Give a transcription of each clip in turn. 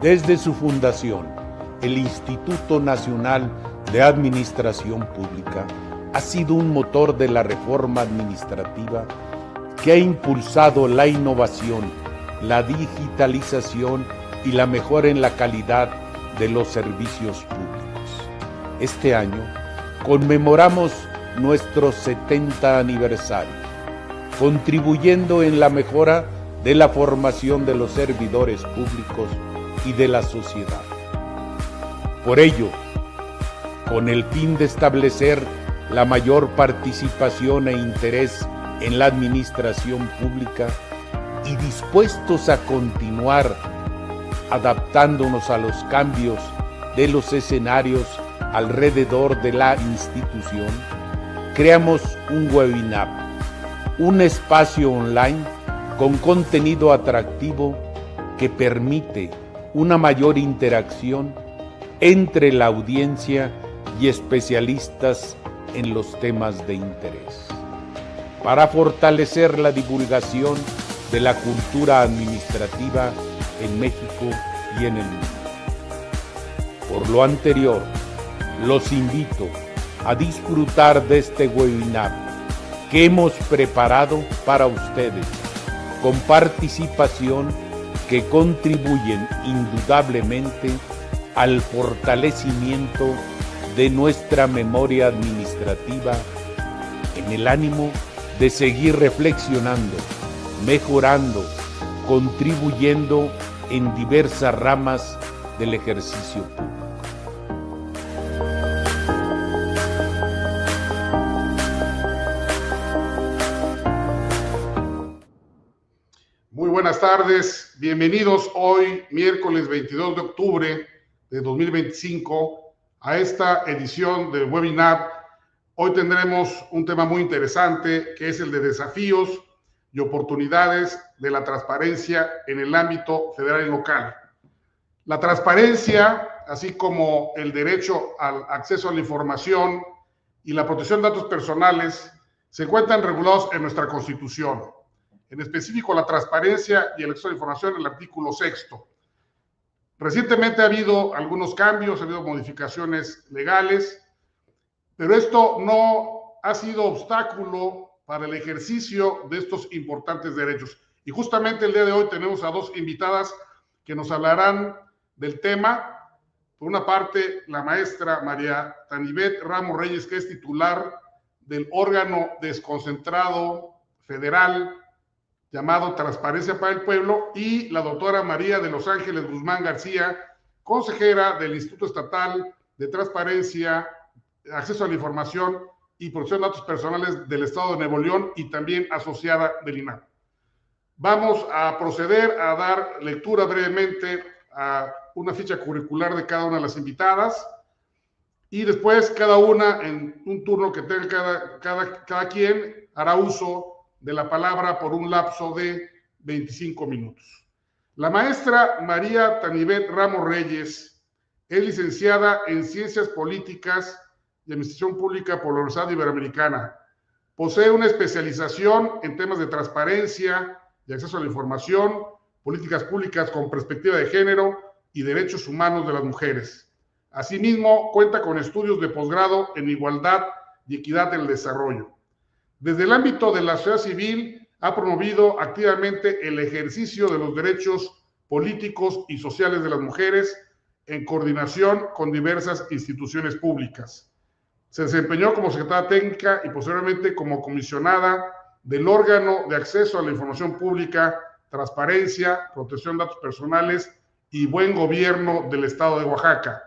Desde su fundación, el Instituto Nacional de Administración Pública ha sido un motor de la reforma administrativa que ha impulsado la innovación, la digitalización y la mejora en la calidad de los servicios públicos. Este año conmemoramos nuestro 70 aniversario, contribuyendo en la mejora de la formación de los servidores públicos y de la sociedad. Por ello, con el fin de establecer la mayor participación e interés en la administración pública y dispuestos a continuar adaptándonos a los cambios de los escenarios alrededor de la institución, creamos un webinar, un espacio online con contenido atractivo que permite una mayor interacción entre la audiencia y especialistas en los temas de interés, para fortalecer la divulgación de la cultura administrativa en México y en el mundo. Por lo anterior, los invito a disfrutar de este webinar que hemos preparado para ustedes, con participación que contribuyen indudablemente al fortalecimiento de nuestra memoria administrativa en el ánimo de seguir reflexionando, mejorando, contribuyendo en diversas ramas del ejercicio público. Muy buenas tardes, bienvenidos hoy, miércoles 22 de octubre de 2025, a esta edición del webinar. Hoy tendremos un tema muy interesante, que es el de desafíos y oportunidades de la transparencia en el ámbito federal y local. La transparencia, así como el derecho al acceso a la información y la protección de datos personales, se encuentran regulados en nuestra Constitución. En específico, la transparencia y el acceso a la información en el artículo 6. Recientemente ha habido algunos cambios, ha habido modificaciones legales, pero esto no ha sido obstáculo para el ejercicio de estos importantes derechos. Y justamente el día de hoy tenemos a dos invitadas que nos hablarán del tema. Por una parte, la maestra María Tanibet Ramos Reyes, que es titular del órgano desconcentrado federal llamado Transparencia para el Pueblo, y la doctora María de Los Ángeles Guzmán García, consejera del Instituto Estatal de Transparencia, Acceso a la Información y Protección de Datos Personales del Estado de Nuevo León y también asociada del INAH. Vamos a proceder a dar lectura brevemente a una ficha curricular de cada una de las invitadas y después cada una, en un turno que tenga cada quien, hará uso de la palabra por un lapso de 25 minutos. La maestra María Tanibet Ramos Reyes es licenciada en Ciencias Políticas y Administración Pública por la Universidad Iberoamericana. Posee una especialización en temas de transparencia y acceso a la información, políticas públicas con perspectiva de género y derechos humanos de las mujeres. Asimismo, cuenta con estudios de posgrado en igualdad y equidad en el desarrollo. Desde el ámbito de la sociedad civil, ha promovido activamente el ejercicio de los derechos políticos y sociales de las mujeres en coordinación con diversas instituciones públicas. Se desempeñó como secretaria técnica y posteriormente como comisionada del órgano de acceso a la información pública, transparencia, protección de datos personales y buen gobierno del estado de Oaxaca.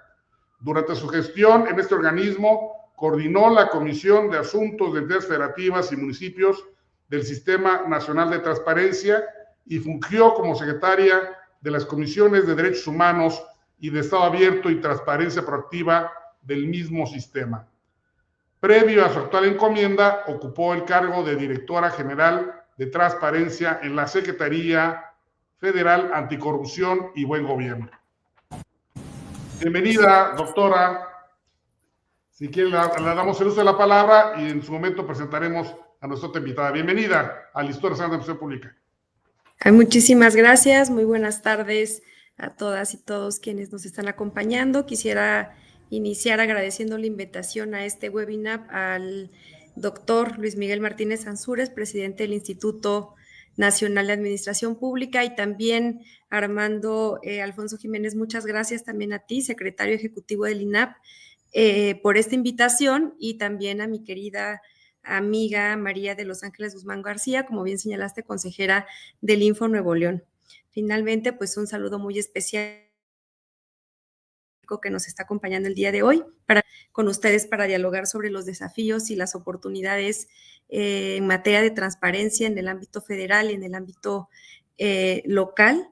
Durante su gestión en este organismo, coordinó la Comisión de Asuntos de Entidades Federativas y Municipios del Sistema Nacional de Transparencia y fungió como secretaria de las Comisiones de Derechos Humanos y de Estado Abierto y Transparencia Proactiva del mismo sistema. Previo a su actual encomienda, ocupó el cargo de Directora General de Transparencia en la Secretaría Federal Anticorrupción y Buen Gobierno. Bienvenida, doctora. Si quiere, le damos el uso de la palabra y en su momento presentaremos a nuestra otra invitada. Bienvenida al Instituto Nacional de Administración Pública. Muchísimas gracias, muy buenas tardes a todas y todos quienes nos están acompañando. Quisiera iniciar agradeciendo la invitación a este webinar al doctor Luis Miguel Martínez Ansúrez, presidente del Instituto Nacional de Administración Pública, y también Armando Alfonso Jiménez, muchas gracias también a ti, secretario ejecutivo del INAP, por esta invitación, y también a mi querida amiga María de Los Ángeles Guzmán García, como bien señalaste, consejera del Info Nuevo León. Finalmente, pues un saludo muy especial que nos está acompañando el día de hoy con ustedes para dialogar sobre los desafíos y las oportunidades en materia de transparencia en el ámbito federal y en el ámbito local.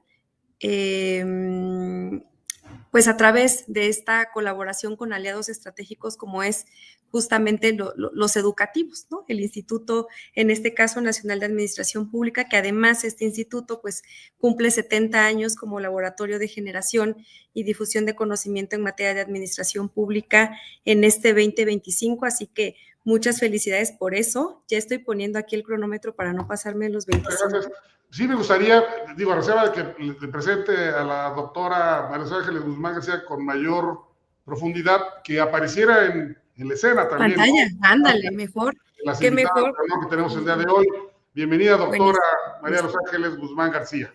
Pues a través de esta colaboración con aliados estratégicos como es justamente los educativos, ¿no? El Instituto, en este caso, Nacional de Administración Pública, que además este instituto pues cumple 70 años como laboratorio de generación y difusión de conocimiento en materia de administración pública en este 2025, así que muchas felicidades por eso. Ya estoy poniendo aquí el cronómetro para no pasarme los 25. Gracias. Sí, me gustaría, a reserva de que le presente a la doctora María Ángeles Guzmán García con mayor profundidad, que apareciera en la escena también. Pantalla, ¿no? Ándale, mejor. Las qué mejor que tenemos el día de hoy. Bienvenida, doctora María Los Ángeles Guzmán García.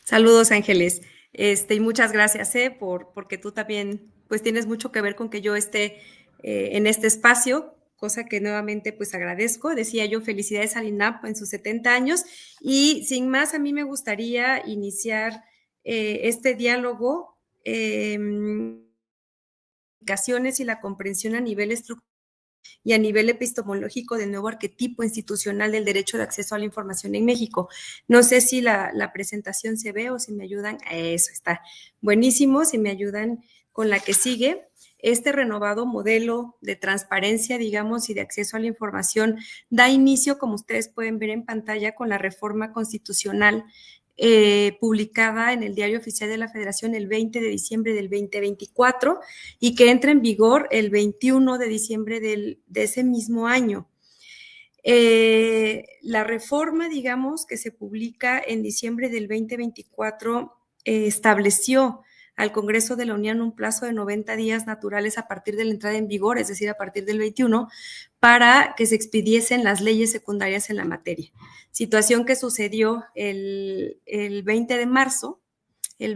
Saludos, Ángeles. Y muchas gracias, porque tú también pues tienes mucho que ver con que yo esté en este espacio, cosa que nuevamente pues agradezco. Decía yo, felicidades al INAP en sus 70 años, y sin más, a mí me gustaría iniciar este diálogo y la comprensión a nivel estructural y a nivel epistemológico del nuevo arquetipo institucional del derecho de acceso a la información en México. No sé si la presentación se ve o si me ayudan. Eso está buenísimo, si me ayudan con la que sigue. Este renovado modelo de transparencia, digamos, y de acceso a la información da inicio, como ustedes pueden ver en pantalla, con la reforma constitucional publicada en el Diario Oficial de la Federación el 20 de diciembre del 2024 y que entra en vigor el 21 de diciembre de ese mismo año. La reforma, digamos, que se publica en diciembre del 2024 estableció al Congreso de la Unión un plazo de 90 días naturales a partir de la entrada en vigor, es decir, a partir del 21, para que se expidiesen las leyes secundarias en la materia. Situación que sucedió el 20 de marzo, del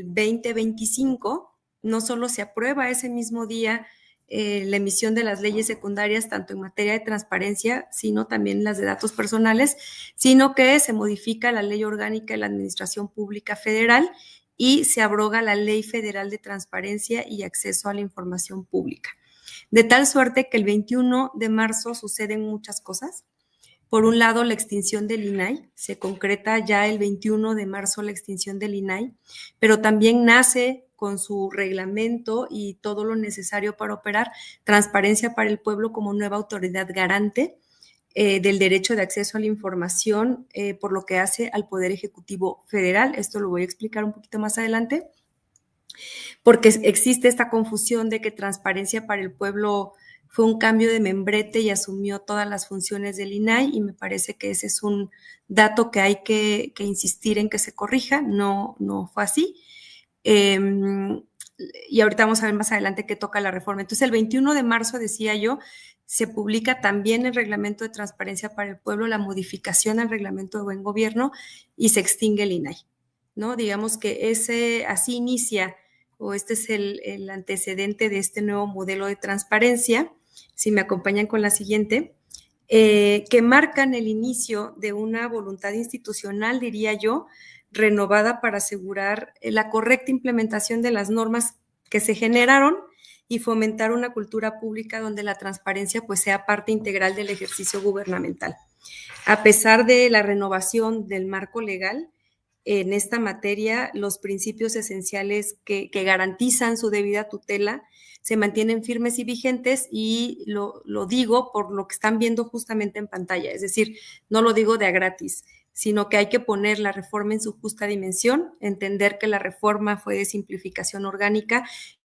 2025, no solo se aprueba ese mismo día la emisión de las leyes secundarias, tanto en materia de transparencia, sino también las de datos personales, sino que se modifica la Ley Orgánica de la Administración Pública Federal y se abroga la Ley Federal de Transparencia y Acceso a la Información Pública. De tal suerte que el 21 de marzo suceden muchas cosas. Por un lado, la extinción del INAI, se concreta ya el 21 de marzo la extinción del INAI, pero también nace con su reglamento y todo lo necesario para operar Transparencia para el Pueblo como nueva autoridad garante del derecho de acceso a la información, por lo que hace al Poder Ejecutivo Federal. Esto lo voy a explicar un poquito más adelante, porque existe esta confusión de que Transparencia para el Pueblo fue un cambio de membrete y asumió todas las funciones del INAI, y me parece que ese es un dato que hay que insistir en que se corrija. No fue así. Y ahorita vamos a ver más adelante qué toca la reforma. Entonces, el 21 de marzo, decía yo, se publica también el Reglamento de Transparencia para el Pueblo, la modificación al Reglamento de Buen Gobierno, y se extingue el INAI, ¿no? Digamos que así inicia, o este es el antecedente de este nuevo modelo de transparencia. Si me acompañan con la siguiente, que marcan el inicio de una voluntad institucional, diría yo, renovada para asegurar la correcta implementación de las normas que se generaron y fomentar una cultura pública donde la transparencia pues sea parte integral del ejercicio gubernamental. A pesar de la renovación del marco legal en esta materia, los principios esenciales que garantizan su debida tutela se mantienen firmes y vigentes, y lo digo por lo que están viendo justamente en pantalla, es decir, no lo digo de a gratis, sino que hay que poner la reforma en su justa dimensión, entender que la reforma fue de simplificación orgánica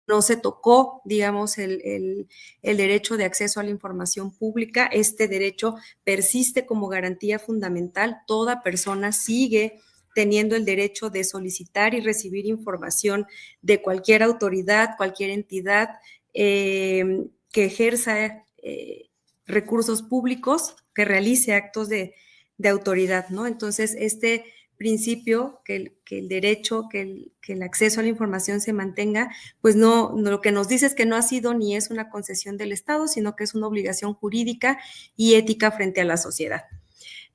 no se tocó, digamos, el derecho de acceso a la información pública. Este derecho persiste como garantía fundamental. Toda persona sigue teniendo el derecho de solicitar y recibir información de cualquier autoridad, cualquier entidad que ejerza recursos públicos, que realice actos de autoridad, ¿no? Entonces, este principio, que el derecho, que el acceso a la información se mantenga, pues no, lo que nos dice es que no ha sido ni es una concesión del Estado, sino que es una obligación jurídica y ética frente a la sociedad.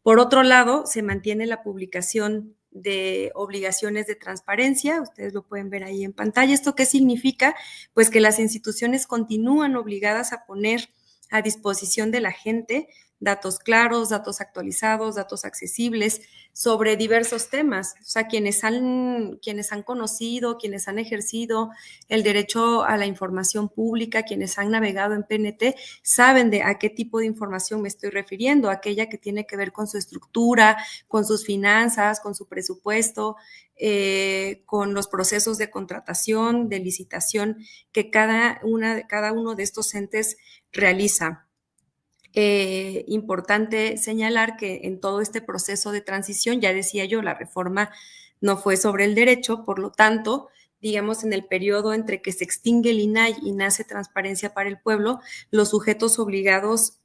Por otro lado, se mantiene la publicación de obligaciones de transparencia, ustedes lo pueden ver ahí en pantalla. ¿Esto qué significa? Pues que las instituciones continúan obligadas a poner a disposición de la gente datos claros, datos actualizados, datos accesibles sobre diversos temas. O sea, quienes han conocido, quienes han ejercido el derecho a la información pública, quienes han navegado en PNT, saben de a qué tipo de información me estoy refiriendo, aquella que tiene que ver con su estructura, con sus finanzas, con su presupuesto, con los procesos de contratación, de licitación que cada uno de estos entes realiza. Importante señalar que en todo este proceso de transición, ya decía yo, la reforma no fue sobre el derecho, por lo tanto, digamos, en el periodo entre que se extingue el INAI y nace Transparencia para el Pueblo, los sujetos obligados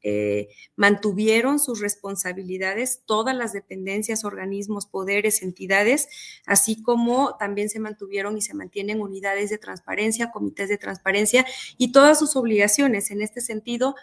mantuvieron sus responsabilidades, todas las dependencias, organismos, poderes, entidades, así como también se mantuvieron y se mantienen unidades de transparencia, comités de transparencia y todas sus obligaciones. En este sentido,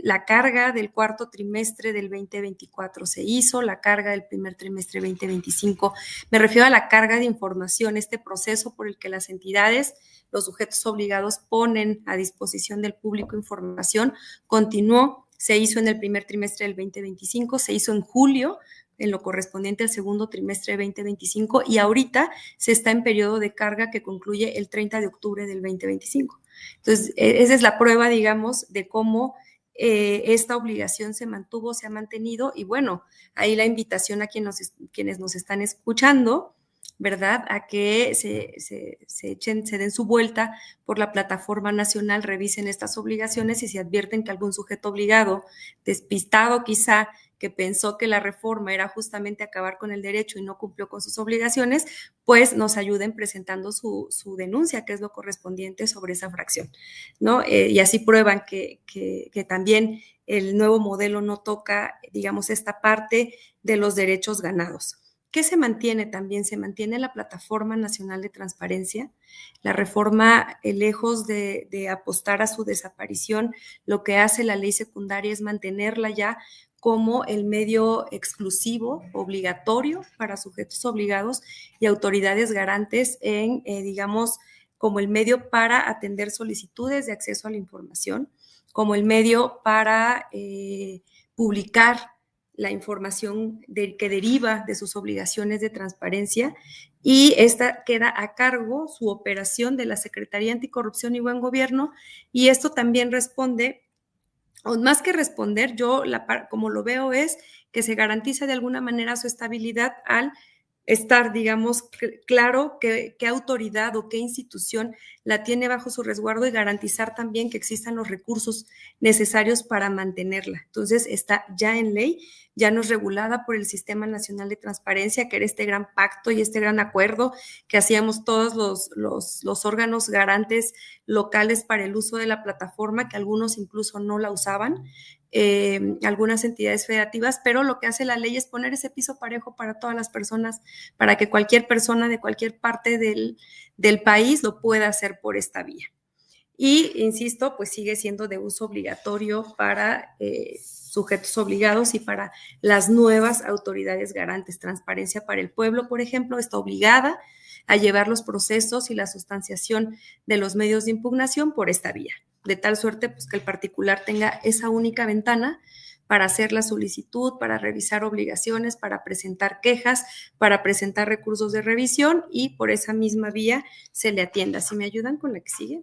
la carga del cuarto trimestre del 2024 se hizo, la carga del primer trimestre 2025. Me refiero a la carga de información, este proceso por el que las entidades, los sujetos obligados ponen a disposición del público información, continuó, se hizo en el primer trimestre del 2025, se hizo en julio, en lo correspondiente al segundo trimestre de 2025 y ahorita se está en periodo de carga que concluye el 30 de octubre del 2025. Entonces, esa es la prueba, digamos, de cómo esta obligación se mantuvo, se ha mantenido y bueno, ahí la invitación a quienes nos están escuchando, ¿verdad? A que se den su vuelta por la plataforma nacional, revisen estas obligaciones y si advierten que algún sujeto obligado, despistado quizá, que pensó que la reforma era justamente acabar con el derecho y no cumplió con sus obligaciones, pues nos ayuden presentando su denuncia, que es lo correspondiente sobre esa fracción, ¿no? Y así prueban que también el nuevo modelo no toca, digamos, esta parte de los derechos ganados. ¿Qué se mantiene también? Se mantiene la Plataforma Nacional de Transparencia. La reforma, lejos de apostar a su desaparición, lo que hace la ley secundaria es mantenerla ya como el medio exclusivo, obligatorio para sujetos obligados y autoridades garantes en, digamos, como el medio para atender solicitudes de acceso a la información, como el medio para publicar la información que deriva de sus obligaciones de transparencia y esta queda a cargo, su operación, de la Secretaría Anticorrupción y Buen Gobierno y esto también responde, o más que responder, yo como lo veo es que se garantiza de alguna manera su estabilidad al estar, digamos, claro qué autoridad o qué institución la tiene bajo su resguardo y garantizar también que existan los recursos necesarios para mantenerla. Entonces, está ya en ley, ya no es regulada por el Sistema Nacional de Transparencia, que era este gran pacto y este gran acuerdo que hacíamos todos los órganos garantes locales para el uso de la plataforma, que algunos incluso no la usaban. Algunas entidades federativas, pero lo que hace la ley es poner ese piso parejo para todas las personas, para que cualquier persona de cualquier parte del país lo pueda hacer por esta vía. Y, insisto, pues sigue siendo de uso obligatorio para sujetos obligados y para las nuevas autoridades garantes. Transparencia para el Pueblo, por ejemplo, está obligada a llevar los procesos y la sustanciación de los medios de impugnación por esta vía, de tal suerte pues, que el particular tenga esa única ventana para hacer la solicitud, para revisar obligaciones, para presentar quejas, para presentar recursos de revisión y por esa misma vía se le atienda. ¿Sí me ayudan con la que sigue?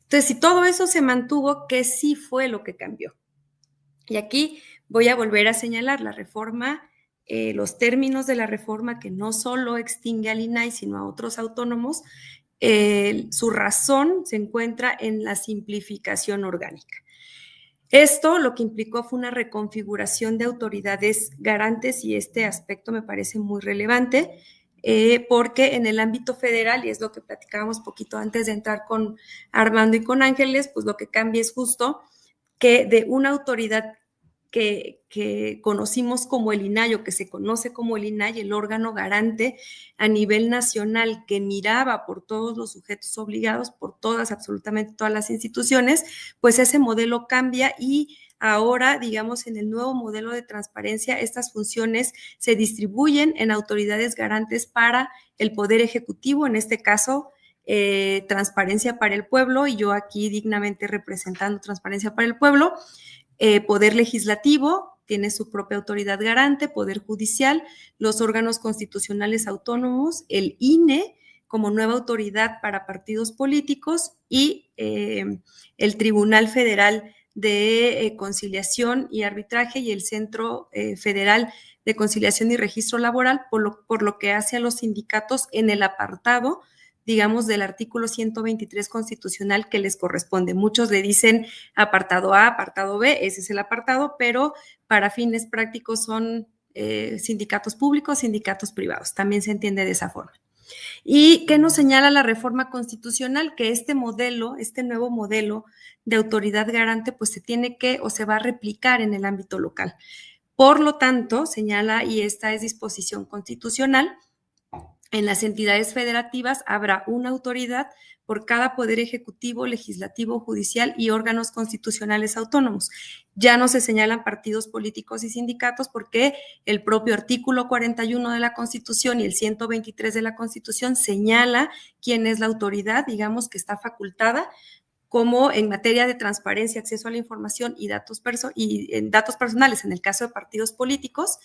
Entonces, si todo eso se mantuvo, ¿qué sí fue lo que cambió? Y aquí voy a volver a señalar la reforma, los términos de la reforma que no solo extingue al INAI, sino a otros autónomos, su razón se encuentra en la simplificación orgánica. Esto lo que implicó fue una reconfiguración de autoridades garantes y este aspecto me parece muy relevante porque en el ámbito federal, y es lo que platicábamos poquito antes de entrar con Armando y con Ángeles, pues lo que cambia es justo que de una autoridad que conocimos como el INAI o que se conoce como el INAI, el órgano garante a nivel nacional que miraba por todos los sujetos obligados, por absolutamente todas las instituciones, pues ese modelo cambia y ahora, digamos, en el nuevo modelo de transparencia, estas funciones se distribuyen en autoridades garantes para el Poder Ejecutivo, en este caso, Transparencia para el Pueblo, y yo aquí dignamente representando Transparencia para el Pueblo. Poder Legislativo tiene su propia autoridad garante, Poder Judicial, los órganos constitucionales autónomos, el INE como nueva autoridad para partidos políticos y el Tribunal Federal de Conciliación y Arbitraje y el Centro Federal de Conciliación y Registro Laboral, por lo que hace a los sindicatos en el apartado, digamos, del artículo 123 constitucional que les corresponde. Muchos le dicen apartado A, apartado B, ese es el apartado, pero para fines prácticos son sindicatos públicos, sindicatos privados, también se entiende de esa forma. ¿Y qué nos señala la reforma constitucional? Que este modelo, este nuevo modelo de autoridad garante, pues se tiene que o se va a replicar en el ámbito local. Por lo tanto, señala, y esta es disposición constitucional, en las entidades federativas habrá una autoridad por cada poder ejecutivo, legislativo, judicial y órganos constitucionales autónomos. Ya no se señalan partidos políticos y sindicatos porque el propio artículo 41 de la Constitución y el 123 de la Constitución señala quién es la autoridad, digamos, que está facultada como en materia de transparencia, acceso a la información y datos personales, en el caso de partidos políticos,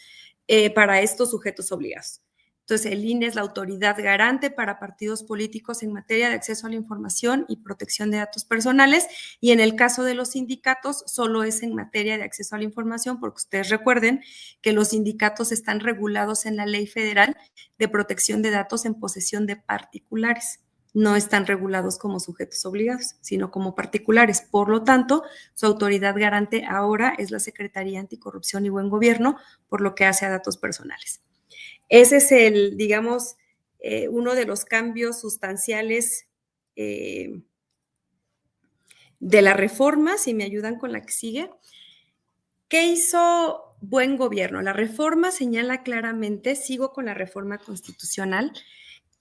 para estos sujetos obligados. Entonces, el INE es la autoridad garante para partidos políticos en materia de acceso a la información y protección de datos personales, y en el caso de los sindicatos, solo es en materia de acceso a la información, porque ustedes recuerden que los sindicatos están regulados en la Ley Federal de Protección de Datos en posesión de particulares. No están regulados como sujetos obligados, sino como particulares. Por lo tanto, su autoridad garante ahora es la Secretaría Anticorrupción y Buen Gobierno, por lo que hace a datos personales. Ese es digamos, uno de los cambios sustanciales de la reforma, si me ayudan con la que sigue. ¿Qué hizo Buen Gobierno? La reforma señala claramente, sigo con la reforma constitucional,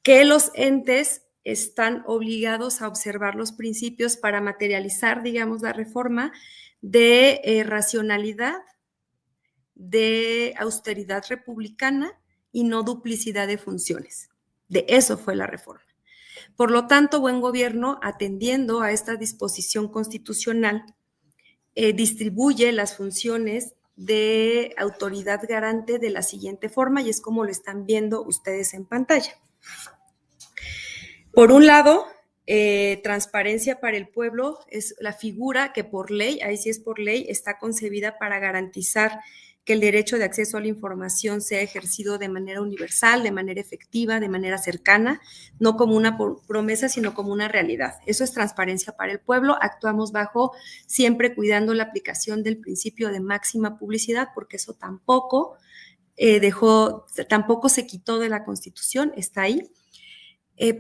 que los entes están obligados a observar los principios para materializar, digamos, la reforma de racionalidad, de austeridad republicana y no duplicidad de funciones. De eso fue la reforma. Por lo tanto, Buen Gobierno, atendiendo a esta disposición constitucional, distribuye las funciones de autoridad garante de la siguiente forma, y es como lo están viendo ustedes en pantalla. Por un lado, Transparencia para el Pueblo es la figura que por ley, ahí sí es por ley, está concebida para garantizar que el derecho de acceso a la información sea ejercido de manera universal, de manera efectiva, de manera cercana, no como una promesa, sino como una realidad. Eso es Transparencia para el Pueblo. Actuamos bajo, siempre cuidando la aplicación del principio de máxima publicidad, porque eso tampoco tampoco se quitó de la Constitución, está ahí.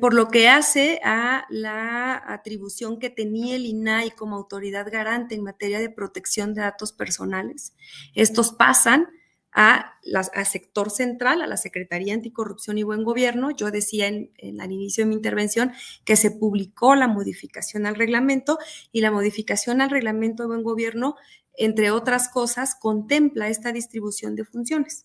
Por lo que hace a la atribución que tenía el INAI como autoridad garante en materia de protección de datos personales. Estos pasan a sector central, a la Secretaría Anticorrupción y Buen Gobierno. Yo decía al inicio de mi intervención que se publicó la modificación al reglamento, y la modificación al reglamento de Buen Gobierno, entre otras cosas, contempla esta distribución de funciones.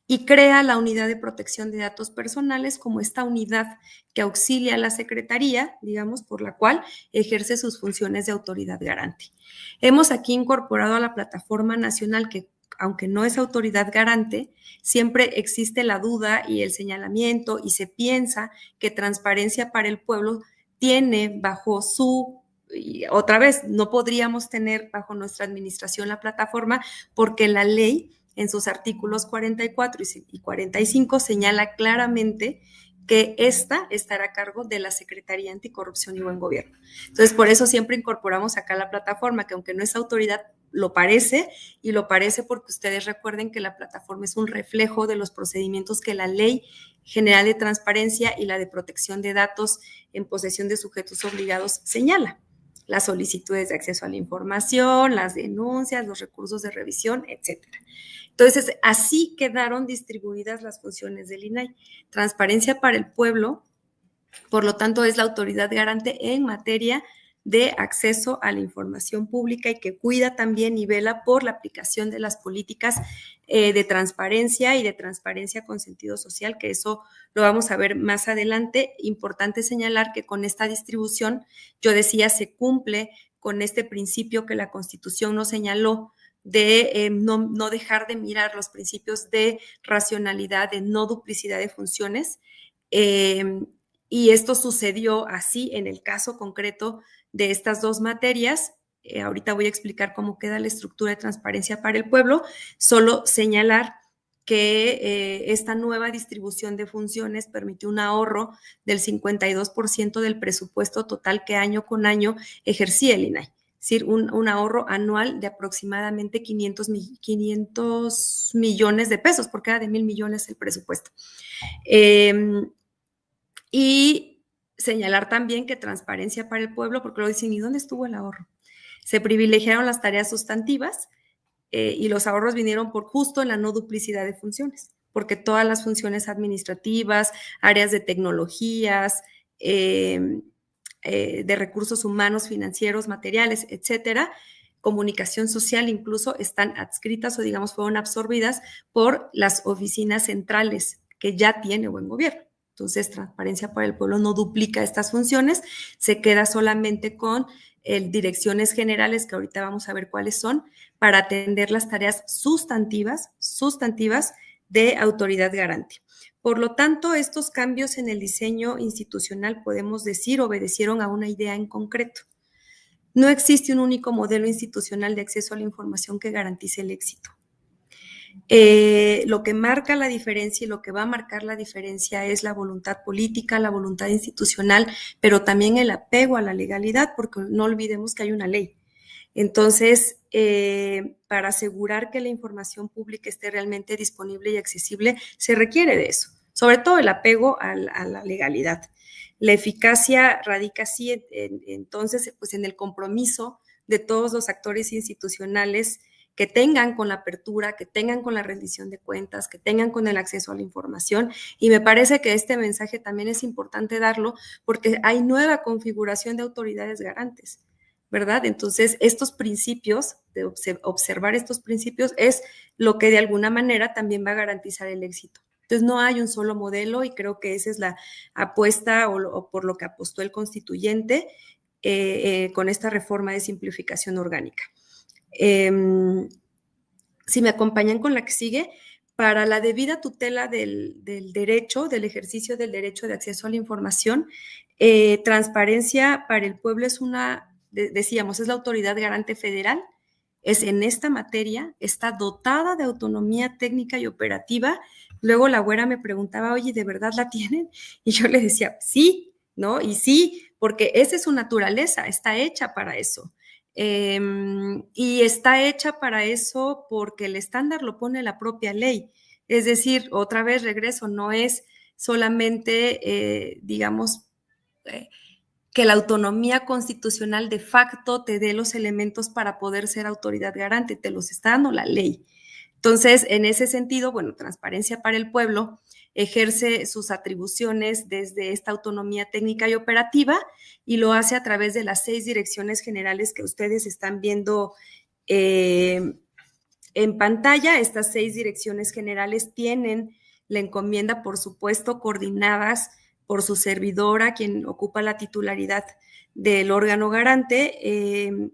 Y crea la unidad de protección de datos personales como esta unidad que auxilia a la Secretaría, digamos, por la cual ejerce sus funciones de autoridad garante. Hemos aquí incorporado a la plataforma nacional que, aunque no es autoridad garante, siempre existe la duda y el señalamiento, y se piensa que Transparencia para el Pueblo tiene bajo y otra vez, no podríamos tener bajo nuestra administración la plataforma, porque la ley en sus artículos 44 y 45 señala claramente que esta estará a cargo de la Secretaría Anticorrupción y Buen Gobierno. Entonces, por eso siempre incorporamos acá la plataforma, que aunque no es autoridad, lo parece, y lo parece porque ustedes recuerden que la plataforma es un reflejo de los procedimientos que la Ley General de Transparencia y la de Protección de Datos en posesión de sujetos obligados señala. Las solicitudes de acceso a la información, las denuncias, los recursos de revisión, etcétera. Entonces, así quedaron distribuidas las funciones del INAI. Transparencia para el pueblo, por lo tanto, es la autoridad garante en materia de acceso a la información pública y que cuida también y vela por la aplicación de las políticas de transparencia y de transparencia con sentido social, que eso lo vamos a ver más adelante. Importante señalar que con esta distribución, yo decía, se cumple con este principio que la Constitución nos señaló de no dejar de mirar los principios de racionalidad, de no duplicidad de funciones. Y esto sucedió así en el caso concreto de estas dos materias. Ahorita voy a explicar cómo queda la estructura de transparencia para el pueblo. Solo señalar que esta nueva distribución de funciones permitió un ahorro del 52% del presupuesto total que año con año ejercía el INAI. Es decir, un ahorro anual de aproximadamente 500 millones de pesos, porque era de 1,000 millones el presupuesto. Y señalar también que transparencia para el pueblo, porque lo dicen, ¿y dónde estuvo el ahorro? Se privilegiaron las tareas sustantivas y los ahorros vinieron por justo en la no duplicidad de funciones, porque todas las funciones administrativas, áreas de tecnologías, de recursos humanos, financieros, materiales, etcétera, comunicación social incluso, están adscritas o digamos fueron absorbidas por las oficinas centrales que ya tiene Buen Gobierno. Entonces, transparencia para el pueblo no duplica estas funciones, se queda solamente con direcciones generales, que ahorita vamos a ver cuáles son, para atender las tareas sustantivas de autoridad garante. Por lo tanto, estos cambios en el diseño institucional, podemos decir, obedecieron a una idea en concreto. No existe un único modelo institucional de acceso a la información que garantice el éxito. Lo que marca la diferencia y lo que va a marcar la diferencia es la voluntad política, la voluntad institucional, pero también el apego a la legalidad, porque no olvidemos que hay una ley. Entonces, para asegurar que la información pública esté realmente disponible y accesible, se requiere de eso, sobre todo el apego a la legalidad. La eficacia radica así, entonces, pues en el compromiso de todos los actores institucionales que tengan con la apertura, que tengan con la rendición de cuentas, que tengan con el acceso a la información. Y me parece que este mensaje también es importante darlo porque hay nueva configuración de autoridades garantes, ¿verdad? Entonces, estos principios, de observar estos principios, es lo que de alguna manera también va a garantizar el éxito. Entonces, no hay un solo modelo y creo que esa es la apuesta o por lo que apostó el constituyente con esta reforma de simplificación orgánica. Si me acompañan con la que sigue, para la debida tutela del derecho, del ejercicio del derecho de acceso a la información, transparencia para el pueblo es decíamos, es la autoridad garante federal, es en esta materia, está dotada de autonomía técnica y operativa. Luego la güera me preguntaba, oye, ¿de verdad la tienen? Y yo le decía, sí, ¿no? Y sí, porque esa es su naturaleza, está hecha para eso. Y está hecha para eso porque el estándar lo pone la propia ley. Es decir, otra vez regreso, no es solamente, digamos, que la autonomía constitucional de facto te dé los elementos para poder ser autoridad garante, te los está dando la ley. Entonces, en ese sentido, bueno, transparencia para el pueblo ejerce sus atribuciones desde esta autonomía técnica y operativa y lo hace a través de las 6 direcciones generales que ustedes están viendo en pantalla. Estas 6 direcciones generales tienen la encomienda, por supuesto, coordinadas por su servidora, quien ocupa la titularidad del órgano garante.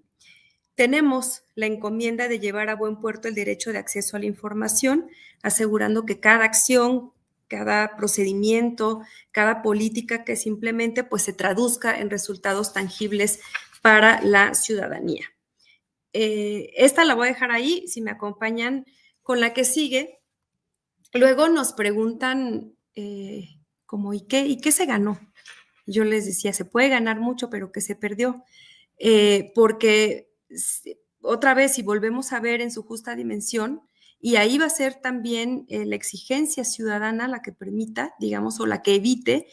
Tenemos la encomienda de llevar a buen puerto el derecho de acceso a la información, asegurando que cada acción, cada procedimiento, cada política que se implemente, pues se traduzca en resultados tangibles para la ciudadanía. Esta la voy a dejar ahí, si me acompañan con la que sigue. Luego nos preguntan como ¿y qué se ganó? Yo les decía, se puede ganar mucho, pero ¿qué se perdió? Porque otra vez, si volvemos a ver en su justa dimensión, y ahí va a ser también la exigencia ciudadana la que permita, digamos, o la que evite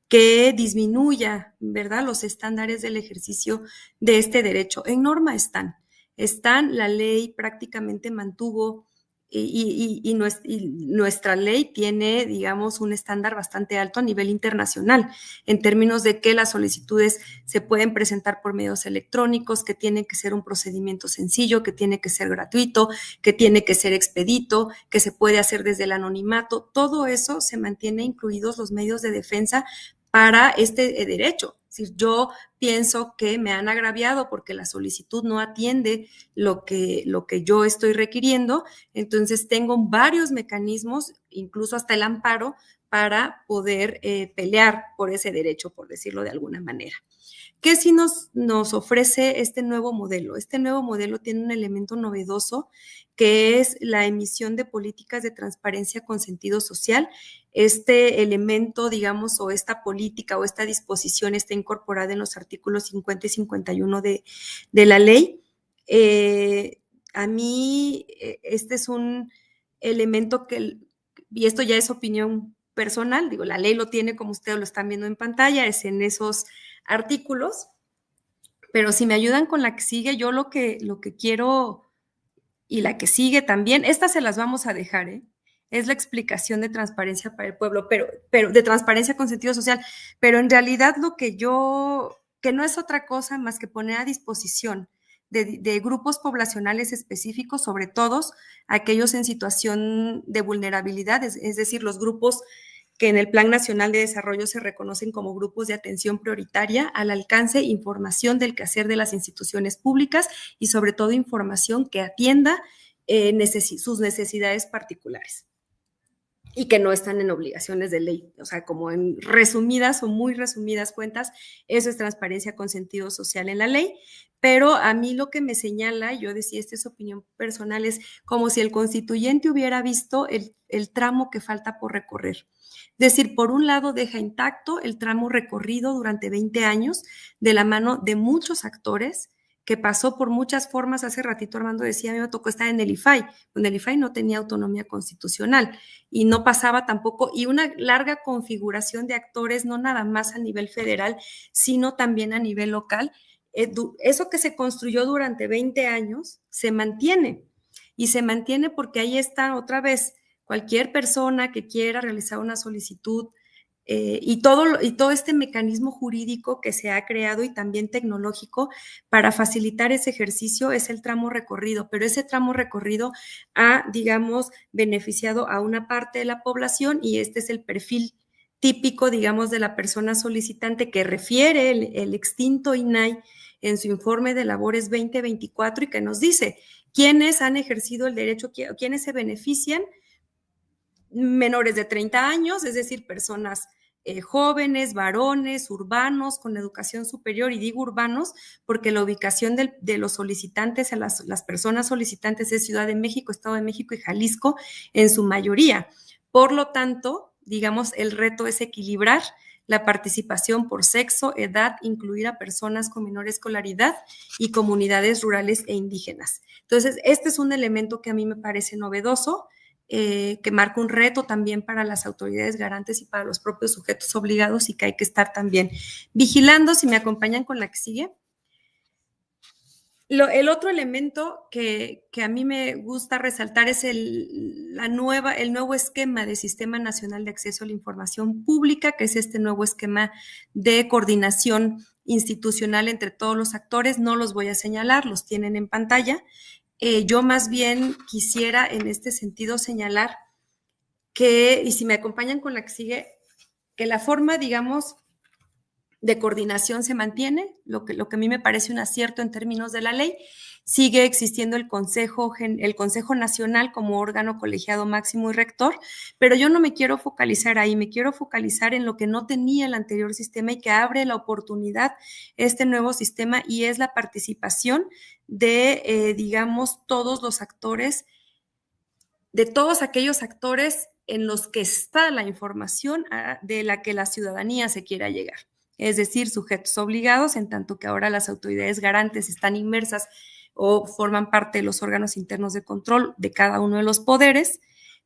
que disminuya, ¿verdad?, los estándares del ejercicio de este derecho. En norma están, la ley prácticamente mantuvo y nuestra ley tiene, digamos, un estándar bastante alto a nivel internacional, en términos de que las solicitudes se pueden presentar por medios electrónicos, que tiene que ser un procedimiento sencillo, que tiene que ser gratuito, que tiene que ser expedito, que se puede hacer desde el anonimato. Todo eso se mantiene, incluidos los medios de defensa para este derecho. Es decir, yo pienso que me han agraviado porque la solicitud no atiende lo que yo estoy requiriendo, entonces tengo varios mecanismos, incluso hasta el amparo, para poder pelear por ese derecho, por decirlo de alguna manera. ¿Qué sí nos ofrece este nuevo modelo? Este nuevo modelo tiene un elemento novedoso, que es la emisión de políticas de transparencia con sentido social. Este elemento, digamos, o esta política o esta disposición está incorporada en los artículos 50 y 51 de la ley. A mí, este es un elemento y esto ya es opinión personal, digo, la ley lo tiene como ustedes lo están viendo en pantalla, es en esos artículos, pero si me ayudan con la que sigue, yo lo que quiero, y la que sigue también, estas se las vamos a dejar, es la explicación de transparencia para el pueblo, pero de transparencia con sentido social, pero en realidad lo que no es otra cosa más que poner a disposición de grupos poblacionales específicos, sobre todo aquellos en situación de vulnerabilidad, es decir, los grupos que en el Plan Nacional de Desarrollo se reconocen como grupos de atención prioritaria, al alcance información del quehacer de las instituciones públicas y sobre todo información que atienda sus necesidades particulares y que no están en obligaciones de ley. O sea, como en resumidas o muy resumidas cuentas, eso es transparencia con sentido social en la ley. Pero a mí lo que me señala, yo decía, esta es opinión personal, es como si el constituyente hubiera visto el tramo que falta por recorrer. Es decir, por un lado deja intacto el tramo recorrido durante 20 años de la mano de muchos actores, que pasó por muchas formas. Hace ratito Armando decía, a mí me tocó estar en el IFAI, donde el IFAI no tenía autonomía constitucional y no pasaba tampoco, y una larga configuración de actores, no nada más a nivel federal, sino también a nivel local. Eso que se construyó durante 20 años se mantiene, y se mantiene porque ahí está otra vez cualquier persona que quiera realizar una solicitud, y todo este mecanismo jurídico que se ha creado y también tecnológico para facilitar ese ejercicio es el tramo recorrido, pero ese tramo recorrido ha, digamos, beneficiado a una parte de la población, y este es el perfil típico, digamos, de la persona solicitante que refiere el extinto INAI en su informe de labores 2024, y que nos dice quiénes han ejercido el derecho, quiénes se benefician: menores de 30 años, es decir, personas jóvenes, varones, urbanos, con educación superior, y digo urbanos porque la ubicación de los solicitantes, a las personas solicitantes, es Ciudad de México, Estado de México y Jalisco en su mayoría. Por lo tanto, digamos, el reto es equilibrar la participación por sexo, edad, incluir a personas con menor escolaridad y comunidades rurales e indígenas. Entonces, este es un elemento que a mí me parece novedoso, que marca un reto también para las autoridades garantes y para los propios sujetos obligados, y que hay que estar también vigilando. Si me acompañan con la que sigue. El otro elemento que a mí me gusta resaltar es el nuevo esquema de Sistema Nacional de Acceso a la Información Pública, que es este nuevo esquema de coordinación institucional entre todos los actores. No los voy a señalar, los tienen en pantalla. Yo más bien quisiera en este sentido señalar que, y si me acompañan con la que sigue, que la forma, digamos, de coordinación se mantiene, lo que a mí me parece un acierto en términos de la ley. Sigue existiendo el Consejo Nacional como órgano colegiado máximo y rector, pero yo no me quiero focalizar ahí, me quiero focalizar en lo que no tenía el anterior sistema y que abre la oportunidad este nuevo sistema, y es la participación de, digamos, todos los actores, de todos aquellos actores en los que está la información de la que la ciudadanía se quiera llegar. Es decir, sujetos obligados, en tanto que ahora las autoridades garantes están inmersas o forman parte de los órganos internos de control de cada uno de los poderes,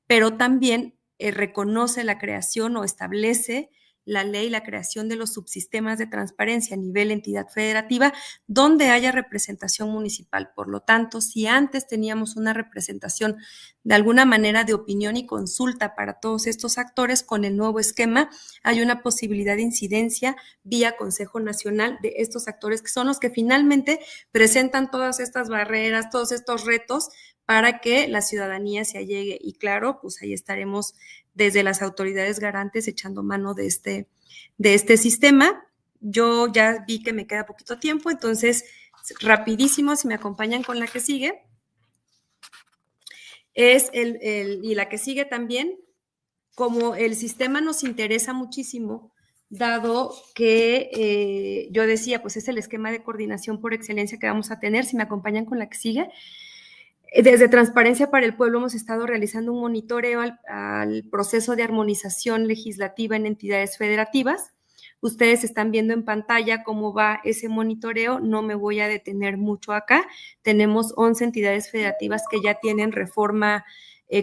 pero también reconoce la creación o establece la ley, la creación de los subsistemas de transparencia a nivel entidad federativa donde haya representación municipal. Por lo tanto, si antes teníamos una representación de alguna manera de opinión y consulta para todos estos actores, con el nuevo esquema hay una posibilidad de incidencia vía Consejo Nacional de estos actores que son los que finalmente presentan todas estas barreras, todos estos retos para que la ciudadanía se allegue. Y claro, pues ahí estaremos desde las autoridades garantes echando mano de este sistema. Yo ya vi que me queda poquito tiempo, entonces rapidísimo, si me acompañan con la que sigue. Y la que sigue también, como el sistema nos interesa muchísimo, dado que yo decía, pues es el esquema de coordinación por excelencia que vamos a tener, si me acompañan con la que sigue. Desde Transparencia para el Pueblo hemos estado realizando un monitoreo al proceso de armonización legislativa en entidades federativas. Ustedes están viendo en pantalla cómo va ese monitoreo, no me voy a detener mucho acá. Tenemos 11 entidades federativas que ya tienen reforma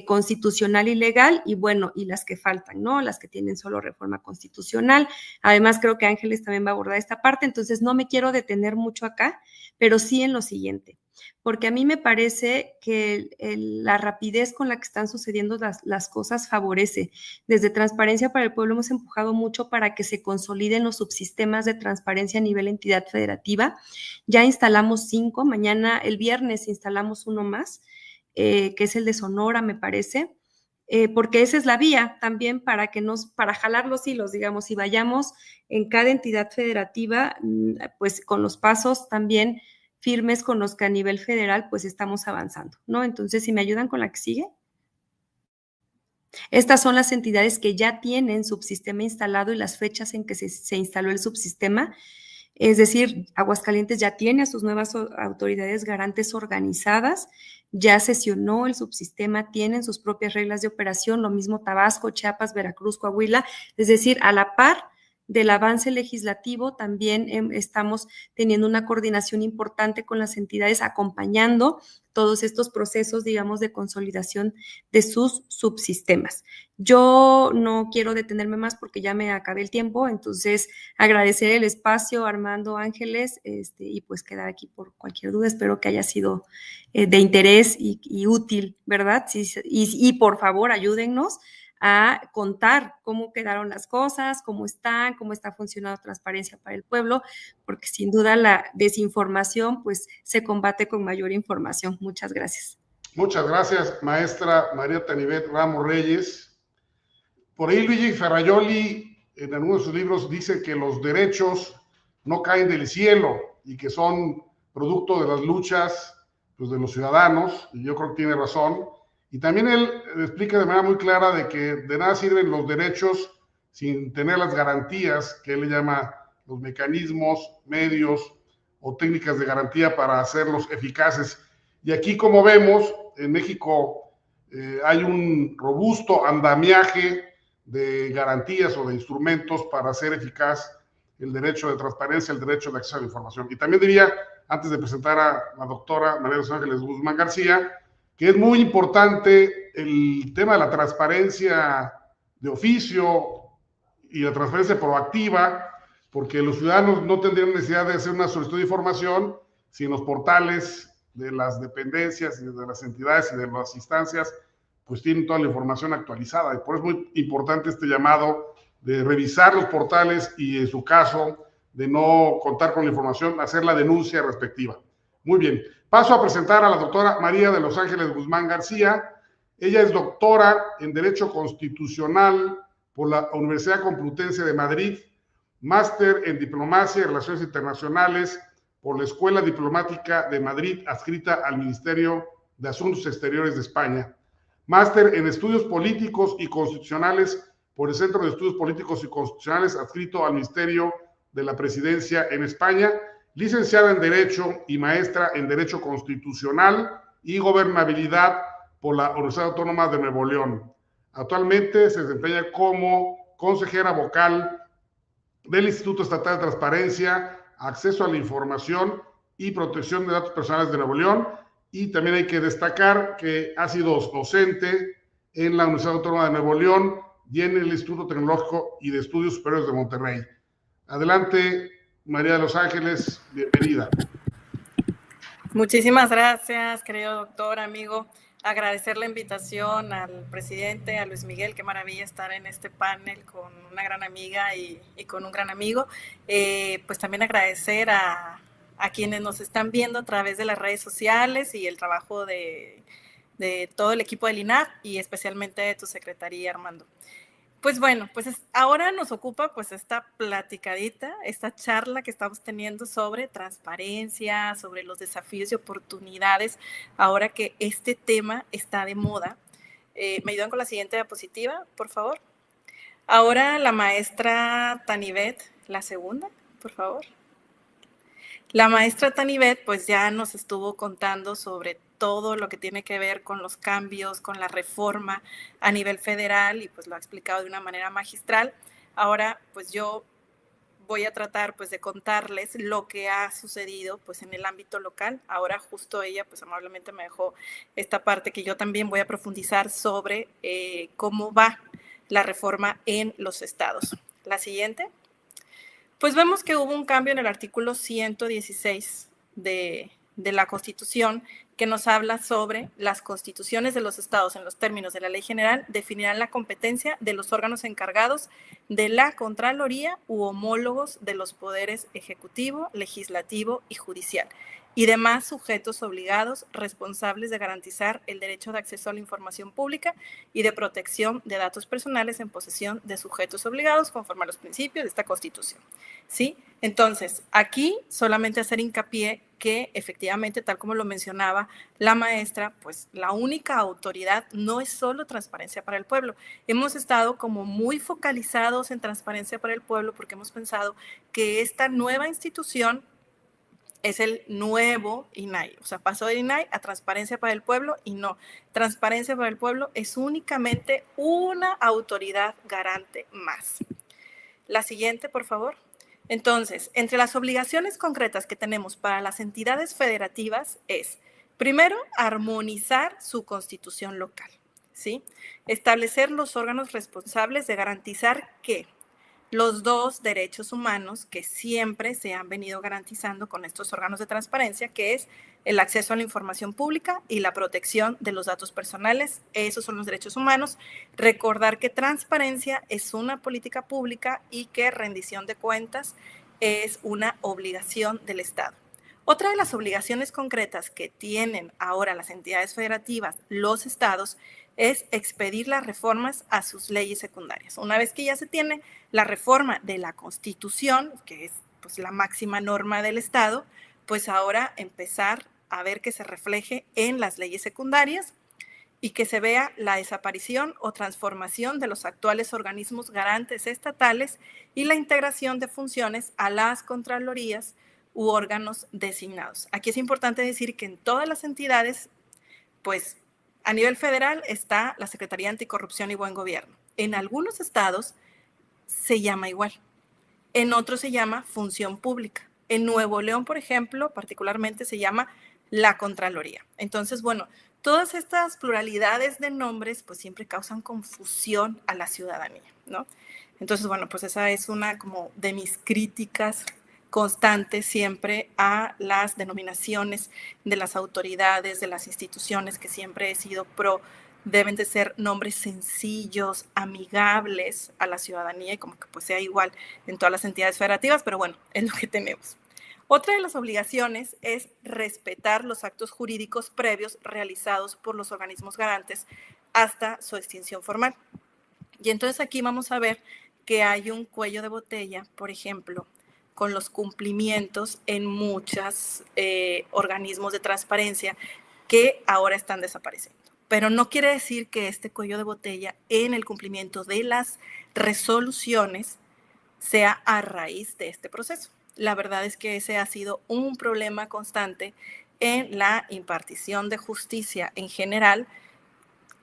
constitucional y legal, y bueno, y las que faltan, ¿no? Las que tienen solo reforma constitucional. Además, creo que Ángeles también va a abordar esta parte, entonces no me quiero detener mucho acá, pero sí en lo siguiente. Porque a mí me parece que la rapidez con la que están sucediendo las cosas favorece. Desde Transparencia para el Pueblo hemos empujado mucho para que se consoliden los subsistemas de transparencia a nivel entidad federativa. Ya instalamos 5, mañana, el viernes, instalamos uno más, que es el de Sonora, me parece, porque esa es la vía también para jalar los hilos, digamos, y vayamos en cada entidad federativa, pues con los pasos también firmes con los que a nivel federal pues estamos avanzando, ¿no? Entonces, si me ayudan con la que sigue. Estas son las entidades que ya tienen subsistema instalado y las fechas en que se instaló el subsistema. Es decir, Aguascalientes ya tiene a sus nuevas autoridades garantes organizadas, ya sesionó el subsistema, tienen sus propias reglas de operación, lo mismo Tabasco, Chiapas, Veracruz, Coahuila, es decir, a la par del avance legislativo, también estamos teniendo una coordinación importante con las entidades, acompañando todos estos procesos, digamos, de consolidación de sus subsistemas. Yo no quiero detenerme más porque ya me acabé el tiempo, entonces agradecer el espacio, Armando, Ángeles, y pues quedar aquí por cualquier duda. Espero que haya sido de interés y útil, ¿verdad? Sí, y por favor, ayúdennos a contar cómo quedaron las cosas, cómo está funcionando Transparencia para el Pueblo, porque sin duda la desinformación pues se combate con mayor información. Muchas gracias. Muchas gracias, maestra María Tanibet Ramos Reyes. Por ahí Luigi Ferrajoli, en algunos de sus libros, dice que los derechos no caen del cielo y que son producto de las luchas pues, de los ciudadanos, y yo creo que tiene razón. Y también él explica de manera muy clara de que de nada sirven los derechos sin tener las garantías, que él le llama los mecanismos, medios o técnicas de garantía para hacerlos eficaces. Y aquí, como vemos, en México hay un robusto andamiaje de garantías o de instrumentos para hacer eficaz el derecho de transparencia, el derecho de acceso a la información. Y también diría, antes de presentar a la doctora María de los Ángeles Guzmán García, que es muy importante el tema de la transparencia de oficio y la transparencia proactiva, porque los ciudadanos no tendrían necesidad de hacer una solicitud de información si en los portales de las dependencias y de las entidades y de las instancias pues tienen toda la información actualizada. Y por eso es muy importante este llamado de revisar los portales y en su caso de no contar con la información, hacer la denuncia respectiva. Muy bien. Paso a presentar a la doctora María de los Ángeles Guzmán García. Ella es doctora en Derecho Constitucional por la Universidad Complutense de Madrid, máster en Diplomacia y Relaciones Internacionales por la Escuela Diplomática de Madrid, adscrita al Ministerio de Asuntos Exteriores de España, máster en Estudios Políticos y Constitucionales por el Centro de Estudios Políticos y Constitucionales, adscrito al Ministerio de la Presidencia en España, licenciada en Derecho y maestra en Derecho Constitucional y Gobernabilidad por la Universidad Autónoma de Nuevo León. Actualmente se desempeña como consejera vocal del Instituto Estatal de Transparencia, Acceso a la Información y Protección de Datos Personales de Nuevo León. Y también hay que destacar que ha sido docente en la Universidad Autónoma de Nuevo León y en el Instituto Tecnológico y de Estudios Superiores de Monterrey. Adelante, María de los Ángeles, bienvenida. Muchísimas gracias, querido doctor, amigo. Agradecer la invitación al presidente, a Luis Miguel. Qué maravilla estar en este panel con una gran amiga y con un gran amigo. Pues también agradecer a quienes nos están viendo a través de las redes sociales y el trabajo de todo el equipo del INAH y especialmente de tu secretaría, Armando. Pues bueno, pues ahora nos ocupa pues esta platicadita, esta charla que estamos teniendo sobre transparencia, sobre los desafíos y oportunidades, ahora que este tema está de moda. ¿Me ayudan con la siguiente diapositiva, por favor? Ahora la maestra Tanibet, la segunda, por favor. La maestra Tanibet pues ya nos estuvo contando sobre todo lo que tiene que ver con los cambios, con la reforma a nivel federal y pues lo ha explicado de una manera magistral. Ahora pues yo voy a tratar pues de contarles lo que ha sucedido pues en el ámbito local. Ahora justo ella pues amablemente me dejó esta parte que yo también voy a profundizar sobre cómo va la reforma en los estados. La siguiente. Pues vemos que hubo un cambio en el artículo 116 de la Constitución que nos habla sobre las constituciones de los estados en los términos de la ley general definirán la competencia de los órganos encargados de la Contraloría u homólogos de los poderes ejecutivo, legislativo y judicial y demás sujetos obligados responsables de garantizar el derecho de acceso a la información pública y de protección de datos personales en posesión de sujetos obligados conforme a los principios de esta Constitución. ¿Sí? Entonces, aquí solamente hacer hincapié que efectivamente, tal como lo mencionaba la maestra, pues la única autoridad no es solo Transparencia para el Pueblo. Hemos estado como muy focalizados en Transparencia para el Pueblo porque hemos pensado que esta nueva institución es el nuevo INAI, o sea, pasó de INAI a Transparencia para el Pueblo y no, Transparencia para el Pueblo es únicamente una autoridad garante más. La siguiente, por favor. Entonces, entre las obligaciones concretas que tenemos para las entidades federativas es, primero, armonizar su constitución local, ¿sí? Establecer los órganos responsables de garantizar que los dos derechos humanos que siempre se han venido garantizando con estos órganos de transparencia, que es el acceso a la información pública y la protección de los datos personales. Esos son los derechos humanos. Recordar que transparencia es una política pública y que rendición de cuentas es una obligación del Estado. Otra de las obligaciones concretas que tienen ahora las entidades federativas, los estados, es expedir las reformas a sus leyes secundarias. Una vez que ya se tiene la reforma de la Constitución, que es pues, la máxima norma del Estado, pues ahora empezar a ver que se refleje en las leyes secundarias y que se vea la desaparición o transformación de los actuales organismos garantes estatales y la integración de funciones a las contralorías u órganos designados. Aquí es importante decir que en todas las entidades, pues a nivel federal está la Secretaría Anticorrupción y Buen Gobierno. En algunos estados se llama igual, en otros se llama Función Pública. En Nuevo León, por ejemplo, particularmente se llama la Contraloría. Entonces, bueno, todas estas pluralidades de nombres pues siempre causan confusión a la ciudadanía, ¿no? Entonces, bueno, pues esa es una como de mis críticas constantes siempre a las denominaciones de las autoridades, de las instituciones que siempre he sido pro. Deben de ser nombres sencillos, amigables a la ciudadanía y como que pues sea igual en todas las entidades federativas, pero bueno, es lo que tenemos. Otra de las obligaciones es respetar los actos jurídicos previos realizados por los organismos garantes hasta su extinción formal. Y entonces aquí vamos a ver que hay un cuello de botella, por ejemplo, con los cumplimientos en muchos organismos de transparencia que ahora están desapareciendo. Pero no quiere decir que este cuello de botella en el cumplimiento de las resoluciones sea a raíz de este proceso. La verdad es que ese ha sido un problema constante en la impartición de justicia en general,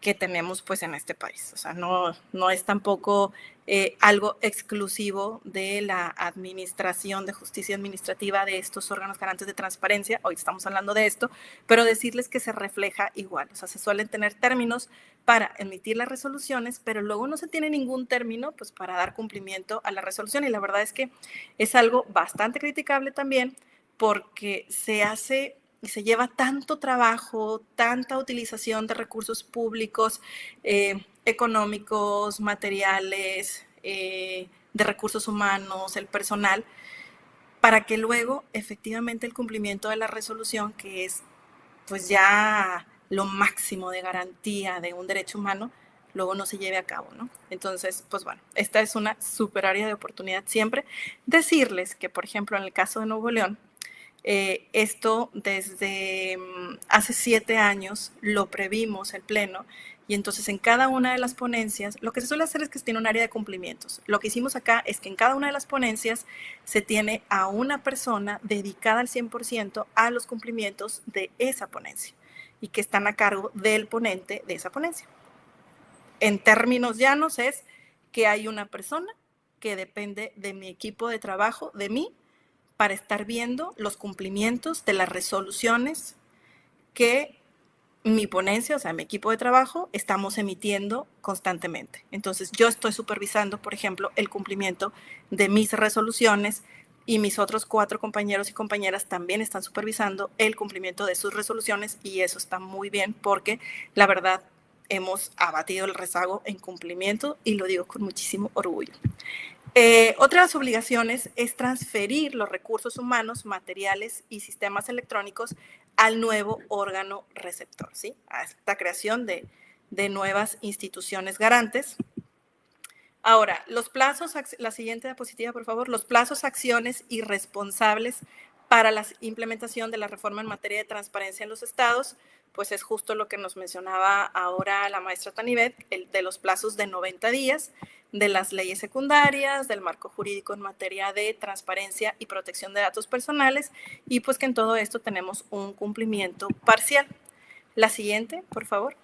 que tenemos pues en este país. O sea, no es tampoco algo exclusivo de la administración de justicia administrativa de estos órganos garantes de transparencia. Hoy estamos hablando de esto, pero decirles que se refleja igual. O sea, se suelen tener términos para emitir las resoluciones, pero luego no se tiene ningún término pues para dar cumplimiento a la resolución, y la verdad es que es algo bastante criticable también, porque se hace y se lleva tanto trabajo, tanta utilización de recursos públicos, económicos, materiales, de recursos humanos, el personal, para que luego efectivamente el cumplimiento de la resolución, que es pues ya lo máximo de garantía de un derecho humano, luego no se lleve a cabo, ¿no? Entonces, pues bueno, esta es una súper área de oportunidad siempre. Decirles que, por ejemplo, en el caso de Nuevo León, esto desde hace 7 años lo previmos el Pleno, y entonces en cada una de las ponencias, lo que se suele hacer es que se tiene un área de cumplimientos. Lo que hicimos acá es que en cada una de las ponencias se tiene a una persona dedicada al 100% a los cumplimientos de esa ponencia, y que están a cargo del ponente de esa ponencia. En términos llanos es que hay una persona que depende de mi equipo de trabajo, de mí, para estar viendo los cumplimientos de las resoluciones que mi ponencia, o sea, mi equipo de trabajo, estamos emitiendo constantemente. Entonces, yo estoy supervisando, por ejemplo, el cumplimiento de mis resoluciones, y mis otros 4 compañeros y compañeras también están supervisando el cumplimiento de sus resoluciones, y eso está muy bien porque, la verdad, hemos abatido el rezago en cumplimiento, y lo digo con muchísimo orgullo. Otra de las obligaciones es transferir los recursos humanos, materiales y sistemas electrónicos al nuevo órgano receptor, ¿sí? A esta creación de nuevas instituciones garantes. Ahora, los plazos, la siguiente diapositiva, por favor, los plazos, acciones y responsables para la implementación de la reforma en materia de transparencia en los estados, pues es justo lo que nos mencionaba ahora la maestra Tanibet, el de los plazos de 90 días, de las leyes secundarias, del marco jurídico en materia de transparencia y protección de datos personales, y pues que en todo esto tenemos un cumplimiento parcial. La siguiente, por favor.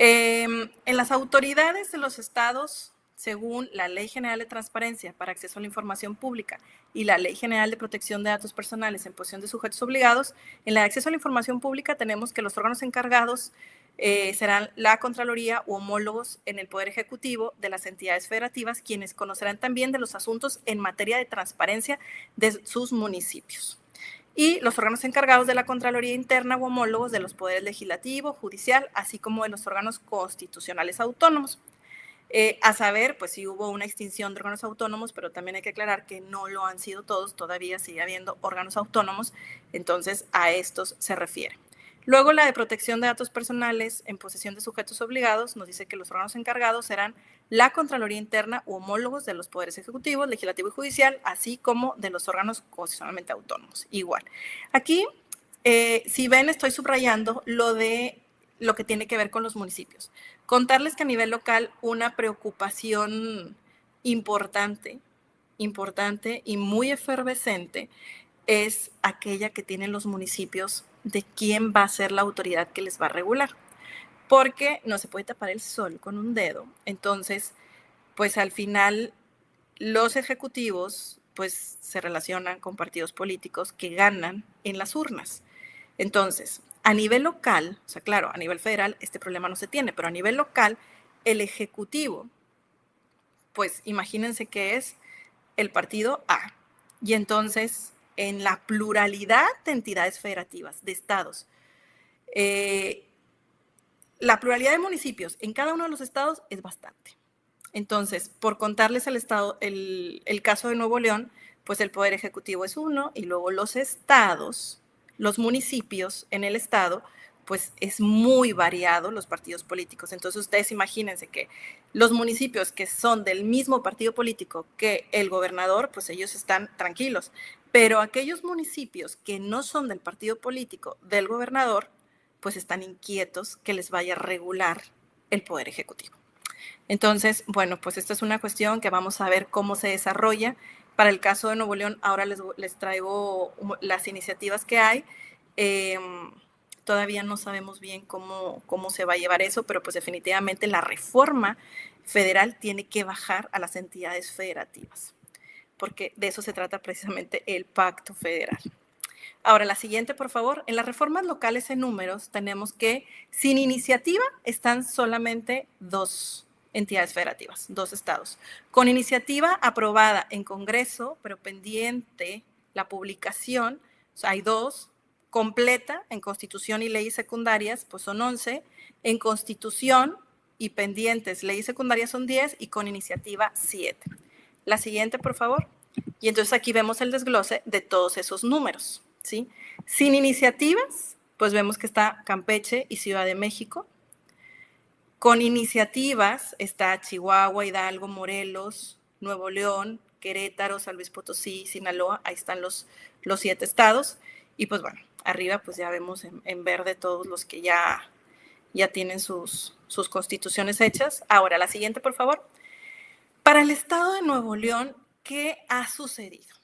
En las autoridades de los estados, según la Ley General de Transparencia para Acceso a la Información Pública y la Ley General de Protección de Datos Personales en posesión de sujetos obligados, en la de acceso a la información pública tenemos que los órganos encargados serán la Contraloría u homólogos en el Poder Ejecutivo de las entidades federativas, quienes conocerán también de los asuntos en materia de transparencia de sus municipios. Y los órganos encargados de la Contraloría Interna u homólogos de los poderes legislativo, judicial, así como de los órganos constitucionales autónomos. A saber, pues sí hubo una extinción de órganos autónomos, pero también hay que aclarar que no lo han sido todos, todavía sigue habiendo órganos autónomos, entonces a estos se refiere. Luego, la de protección de datos personales en posesión de sujetos obligados nos dice que los órganos encargados serán la Contraloría Interna u homólogos de los poderes ejecutivo, legislativo y judicial, así como de los órganos constitucionalmente autónomos. Igual. Aquí, si ven, estoy subrayando lo que tiene que ver con los municipios. Contarles que a nivel local una preocupación importante y muy efervescente es aquella que tienen los municipios de quién va a ser la autoridad que les va a regular, porque no se puede tapar el sol con un dedo. Entonces, pues al final los ejecutivos pues se relacionan con partidos políticos que ganan en las urnas. Entonces, a nivel local, o sea, claro, a nivel federal este problema no se tiene, pero a nivel local, el ejecutivo, pues imagínense que es el partido A, y entonces en la pluralidad de entidades federativas, de estados, la pluralidad de municipios en cada uno de los estados es bastante. Entonces, por contarles el caso de Nuevo León, pues el Poder Ejecutivo es uno, y luego los estados, los municipios en el estado, pues es muy variado los partidos políticos. Entonces, ustedes imagínense que los municipios que son del mismo partido político que el gobernador, pues ellos están tranquilos. Pero aquellos municipios que no son del partido político del gobernador, pues están inquietos que les vaya a regular el Poder Ejecutivo. Entonces, bueno, pues esta es una cuestión que vamos a ver cómo se desarrolla. Para el caso de Nuevo León, ahora les traigo las iniciativas que hay. Todavía no sabemos bien cómo se va a llevar eso, pero pues definitivamente la reforma federal tiene que bajar a las entidades federativas, porque de eso se trata precisamente el pacto federal. Ahora, la siguiente, por favor. En las reformas locales en números tenemos que sin iniciativa están solamente 2 entidades federativas, 2 estados. Con iniciativa aprobada en Congreso, pero pendiente la publicación, o sea, hay 2, completa en Constitución y leyes secundarias, pues son 11, en Constitución y pendientes leyes secundarias son 10 y con iniciativa 7. La siguiente, por favor. Y entonces aquí vemos el desglose de todos esos números, ¿sí? Sin iniciativas, pues vemos que está Campeche y Ciudad de México. Con iniciativas está Chihuahua, Hidalgo, Morelos, Nuevo León, Querétaro, San Luis Potosí, Sinaloa. Ahí están los 7 estados. Y pues bueno, arriba pues ya vemos en verde todos los que ya tienen sus constituciones hechas. Ahora, la siguiente, por favor. Para el estado de Nuevo León, ¿qué ha sucedido?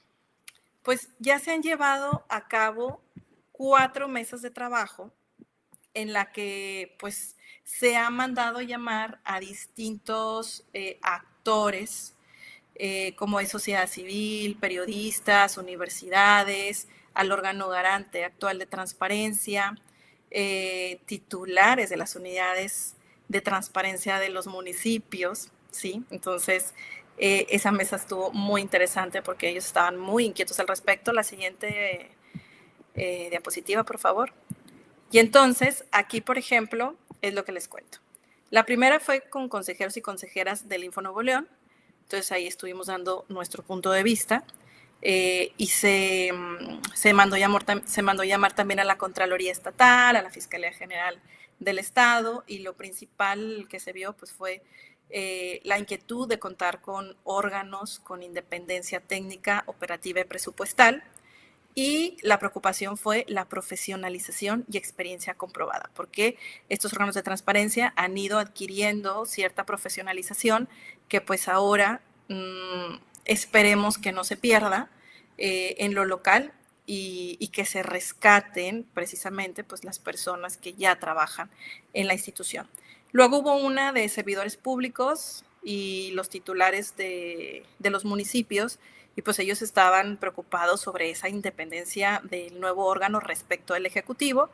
Pues ya se han llevado a cabo 4 mesas de trabajo en la que pues se ha mandado llamar a distintos actores como es sociedad civil, periodistas, universidades, al órgano garante actual de transparencia, titulares de las unidades de transparencia de los municipios, ¿sí? Entonces, esa mesa estuvo muy interesante porque ellos estaban muy inquietos al respecto. La siguiente diapositiva, por favor. Y entonces, aquí, por ejemplo, es lo que les cuento. La primera fue con consejeros y consejeras del Info Nuevo León. Entonces, ahí estuvimos dando nuestro punto de vista. Y se mandó llamar también a la Contraloría Estatal, a la Fiscalía General del Estado, y lo principal que se vio pues fue la inquietud de contar con órganos con independencia técnica, operativa y presupuestal, y la preocupación fue la profesionalización y experiencia comprobada, porque estos órganos de transparencia han ido adquiriendo cierta profesionalización que pues ahora esperemos que no se pierda en lo local y que se rescaten precisamente pues las personas que ya trabajan en la institución. Luego hubo una de servidores públicos y los titulares de los municipios, y pues ellos estaban preocupados sobre esa independencia del nuevo órgano respecto al Ejecutivo.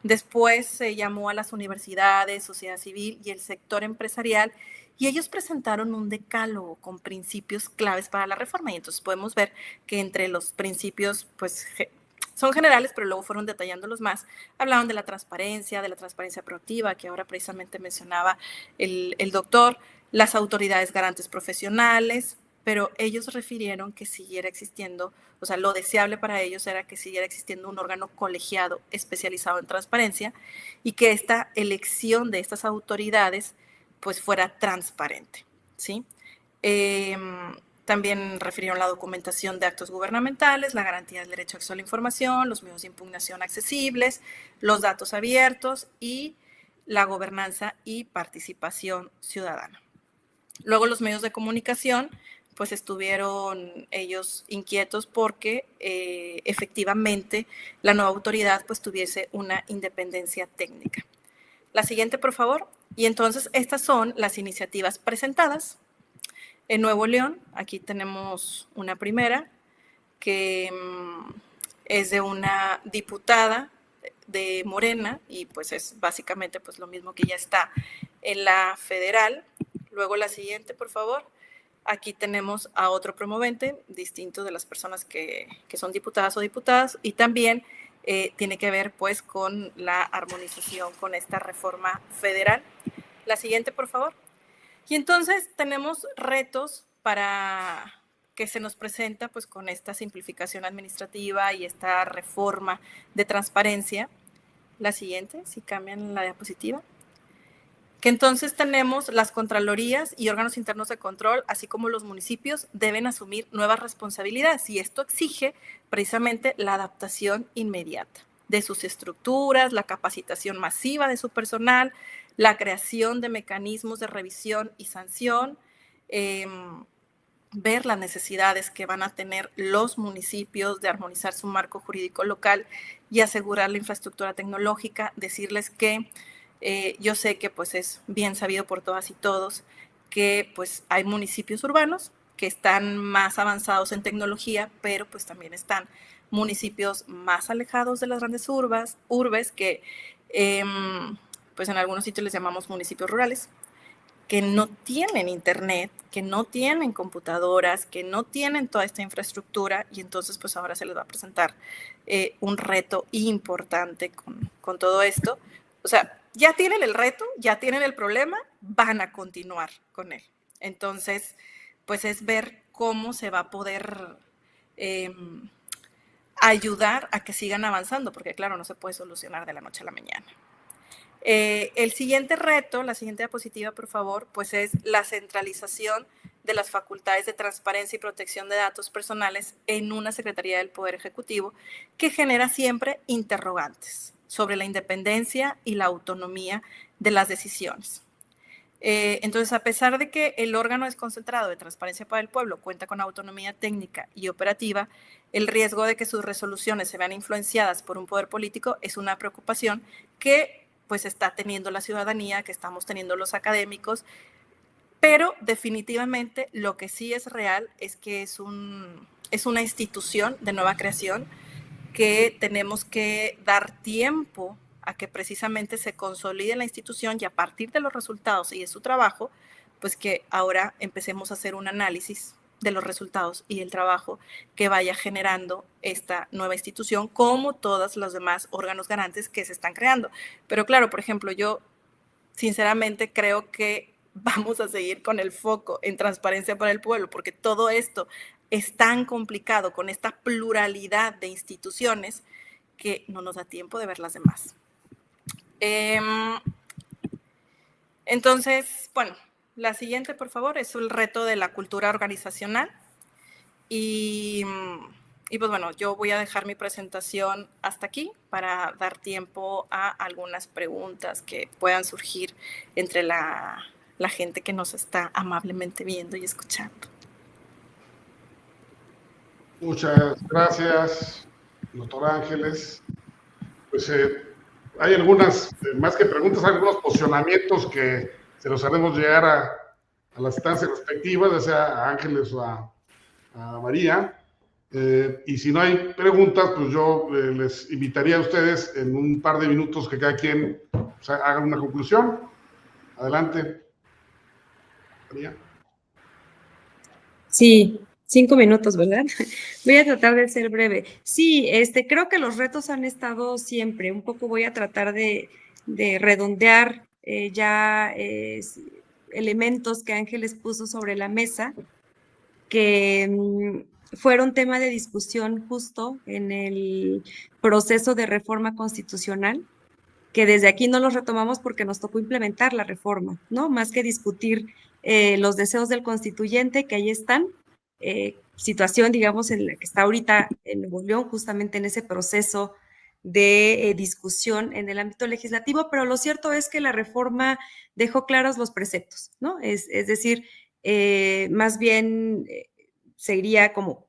Después se llamó a las universidades, sociedad civil y el sector empresarial, y ellos presentaron un decálogo con principios claves para la reforma, y entonces podemos ver que entre los principios pues son generales, pero luego fueron detallándolos más. Hablaban de la transparencia proactiva, que ahora precisamente mencionaba el doctor, las autoridades garantes profesionales, pero ellos refirieron que siguiera existiendo, o sea, lo deseable para ellos era que siguiera existiendo un órgano colegiado especializado en transparencia y que esta elección de estas autoridades pues fuera transparente, ¿sí? También refirieron la documentación de actos gubernamentales, la garantía del derecho a acceso a la información, los medios de impugnación accesibles, los datos abiertos y la gobernanza y participación ciudadana. Luego los medios de comunicación pues estuvieron ellos inquietos porque efectivamente la nueva autoridad pues tuviese una independencia técnica. La siguiente, por favor. Y entonces estas son las iniciativas presentadas. En Nuevo León, aquí tenemos una primera que es de una diputada de Morena y pues es básicamente pues lo mismo que ya está en la federal. Luego la siguiente, por favor. Aquí tenemos a otro promovente, distinto de las personas que son diputadas o diputadas, y también tiene que ver pues con la armonización con esta reforma federal. La siguiente, por favor. Y entonces tenemos retos para que se nos presenta pues con esta simplificación administrativa y esta reforma de transparencia. La siguiente, si cambian la diapositiva. Que entonces tenemos las contralorías y órganos internos de control, así como los municipios, deben asumir nuevas responsabilidades y esto exige precisamente la adaptación inmediata de sus estructuras, la capacitación masiva de su personal, la creación de mecanismos de revisión y sanción, ver las necesidades que van a tener los municipios de armonizar su marco jurídico local y asegurar la infraestructura tecnológica, decirles que yo sé que pues es bien sabido por todas y todos que pues hay municipios urbanos que están más avanzados en tecnología, pero pues también están municipios más alejados de las grandes urbes que pues en algunos sitios les llamamos municipios rurales, que no tienen internet, que no tienen computadoras, que no tienen toda esta infraestructura, y entonces pues ahora se les va a presentar un reto importante con todo esto. O sea, ya tienen el reto, ya tienen el problema, van a continuar con él. Entonces, pues es ver cómo se va a poder ayudar a que sigan avanzando, porque claro, no se puede solucionar de la noche a la mañana. El siguiente reto, la siguiente diapositiva, por favor, pues es la centralización de las facultades de transparencia y protección de datos personales en una Secretaría del Poder Ejecutivo que genera siempre interrogantes sobre la independencia y la autonomía de las decisiones. Entonces, a pesar de que el órgano desconcentrado de Transparencia para el Pueblo cuenta con autonomía técnica y operativa, el riesgo de que sus resoluciones se vean influenciadas por un poder político es una preocupación que pues está teniendo la ciudadanía, que estamos teniendo los académicos, pero definitivamente lo que sí es real es que es una institución de nueva creación que tenemos que dar tiempo a que precisamente se consolide la institución y a partir de los resultados y de su trabajo, pues que ahora empecemos a hacer un análisis de los resultados y el trabajo que vaya generando esta nueva institución, como todos los demás órganos garantes que se están creando. Pero claro, por ejemplo, yo sinceramente creo que vamos a seguir con el foco en Transparencia para el Pueblo, porque todo esto es tan complicado con esta pluralidad de instituciones que no nos da tiempo de ver las demás. Entonces, bueno, la siguiente, por favor, es el reto de la cultura organizacional. Y pues bueno, yo voy a dejar mi presentación hasta aquí para dar tiempo a algunas preguntas que puedan surgir entre la gente que nos está amablemente viendo y escuchando. Muchas gracias, doctora Ángeles. Pues hay algunas, más que preguntas, hay algunos posicionamientos que se los haremos llegar a las instancias respectivas, ya sea a Ángeles o a María. Y si no hay preguntas, pues yo les invitaría a ustedes en un par de minutos que cada quien haga una conclusión. Adelante, María. Sí, 5 minutos, ¿verdad? Voy a tratar de ser breve. Sí, creo que los retos han estado siempre. Un poco voy a tratar de redondear elementos que Ángeles puso sobre la mesa, que fueron tema de discusión justo en el proceso de reforma constitucional, que desde aquí no los retomamos porque nos tocó implementar la reforma, ¿no? Más que discutir los deseos del constituyente, que ahí están, situación, digamos, en la que está ahorita en Nuevo León, justamente en ese proceso de discusión en el ámbito legislativo, pero lo cierto es que la reforma dejó claros los preceptos, ¿no? Es decir, más bien sería como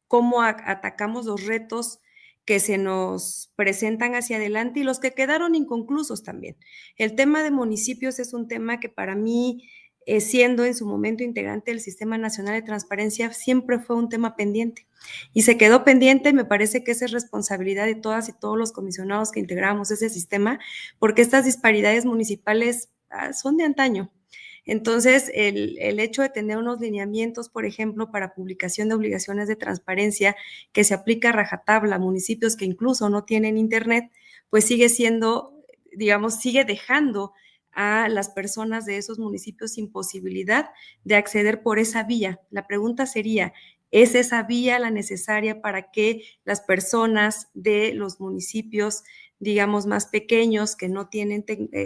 cómo atacamos los retos que se nos presentan hacia adelante y los que quedaron inconclusos también. El tema de municipios es un tema que para mí, siendo en su momento integrante del Sistema Nacional de Transparencia, siempre fue un tema pendiente y se quedó pendiente. Me parece que esa es responsabilidad de todas y todos los comisionados que integramos ese sistema, porque estas disparidades municipales son de antaño. Entonces, el hecho de tener unos lineamientos, por ejemplo, para publicación de obligaciones de transparencia que se aplica a rajatabla a municipios que incluso no tienen internet, pues sigue siendo, digamos, sigue dejando a las personas de esos municipios sin posibilidad de acceder por esa vía. La pregunta sería, ¿es esa vía la necesaria para que las personas de los municipios, digamos, más pequeños, que no tienen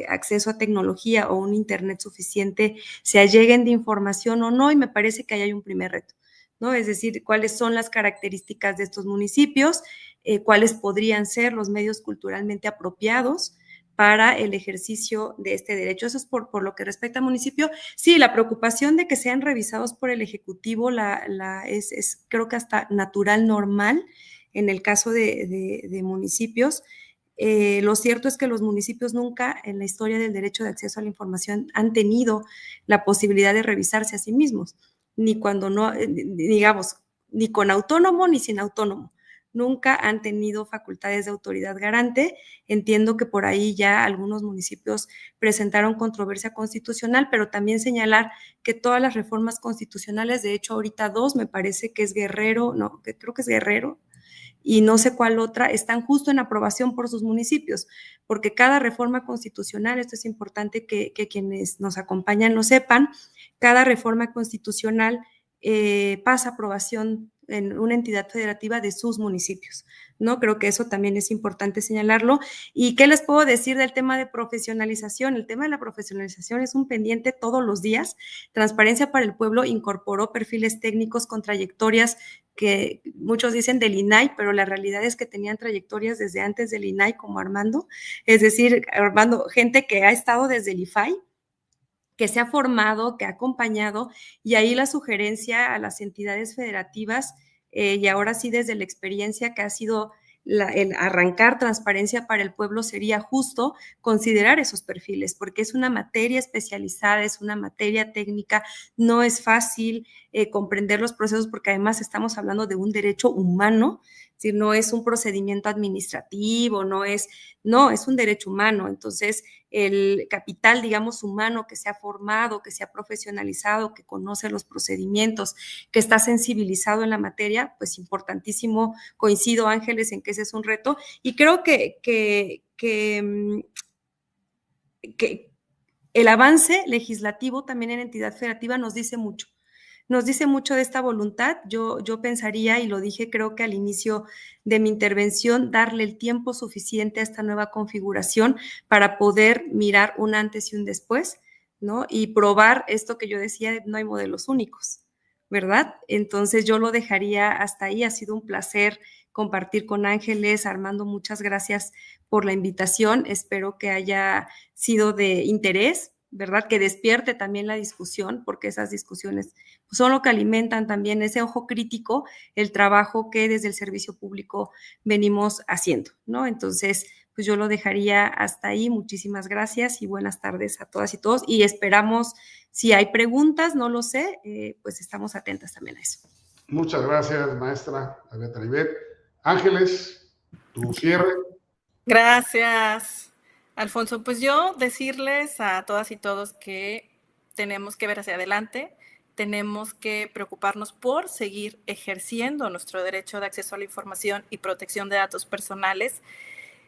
acceso a tecnología o un internet suficiente, se alleguen de información o no? Y me parece que ahí hay un primer reto, ¿no? Es decir, cuáles son las características de estos municipios, cuáles podrían ser los medios culturalmente apropiados para el ejercicio de este derecho. Eso es por lo que respecta al municipio. Sí, la preocupación de que sean revisados por el Ejecutivo es creo que hasta natural, normal en el caso de municipios. Lo cierto es que los municipios nunca en la historia del derecho de acceso a la información han tenido la posibilidad de revisarse a sí mismos, ni cuando no, digamos, ni con autónomo ni sin autónomo. Nunca han tenido facultades de autoridad garante. Entiendo que por ahí ya algunos municipios presentaron controversia constitucional, pero también señalar que todas las reformas constitucionales, de hecho ahorita dos, me parece que es Guerrero, no, que creo que es Guerrero, y no sé cuál otra, están justo en aprobación por sus municipios, porque cada reforma constitucional, esto es importante que quienes nos acompañan lo sepan, cada reforma constitucional pasa aprobación en una entidad federativa de sus municipios, ¿no? Creo que eso también es importante señalarlo. ¿Y qué les puedo decir del tema de profesionalización? El tema de la profesionalización es un pendiente todos los días. Transparencia para el Pueblo incorporó perfiles técnicos con trayectorias que muchos dicen del INAI, pero la realidad es que tenían trayectorias desde antes del INAI, como Armando, es decir, Armando, gente que ha estado desde el IFAI, que se ha formado, que ha acompañado, y ahí la sugerencia a las entidades federativas, y ahora sí desde la experiencia que ha sido el arrancar Transparencia para el Pueblo, sería justo considerar esos perfiles, porque es una materia especializada, es una materia técnica, no es fácil comprender los procesos, porque además estamos hablando de un derecho humano, es decir, no es un procedimiento administrativo, no, es un derecho humano. Entonces, el capital, digamos, humano que se ha formado, que se ha profesionalizado, que conoce los procedimientos, que está sensibilizado en la materia, pues importantísimo. Coincido, Ángeles, en que ese es un reto, y creo que el avance legislativo también en entidad federativa nos dice mucho. Nos dice mucho de esta voluntad. Yo pensaría, y lo dije creo que al inicio de mi intervención, darle el tiempo suficiente a esta nueva configuración para poder mirar un antes y un después, ¿no? Y probar esto que yo decía, no hay modelos únicos, ¿verdad? Entonces yo lo dejaría hasta ahí. Ha sido un placer compartir con Ángeles. Armando, muchas gracias por la invitación. Espero que haya sido de interés, ¿verdad? Que despierte también la discusión, porque esas discusiones son lo que alimentan también ese ojo crítico, el trabajo que desde el servicio público venimos haciendo, ¿no? Entonces, pues yo lo dejaría hasta ahí. Muchísimas gracias y buenas tardes a todas y todos. Y esperamos, si hay preguntas, no lo sé, pues estamos atentas también a eso. Muchas gracias, maestra Beata Libet. Ángeles, tu cierre. Gracias, Alfonso. Pues yo decirles a todas y todos que tenemos que ver hacia adelante, tenemos que preocuparnos por seguir ejerciendo nuestro derecho de acceso a la información y protección de datos personales,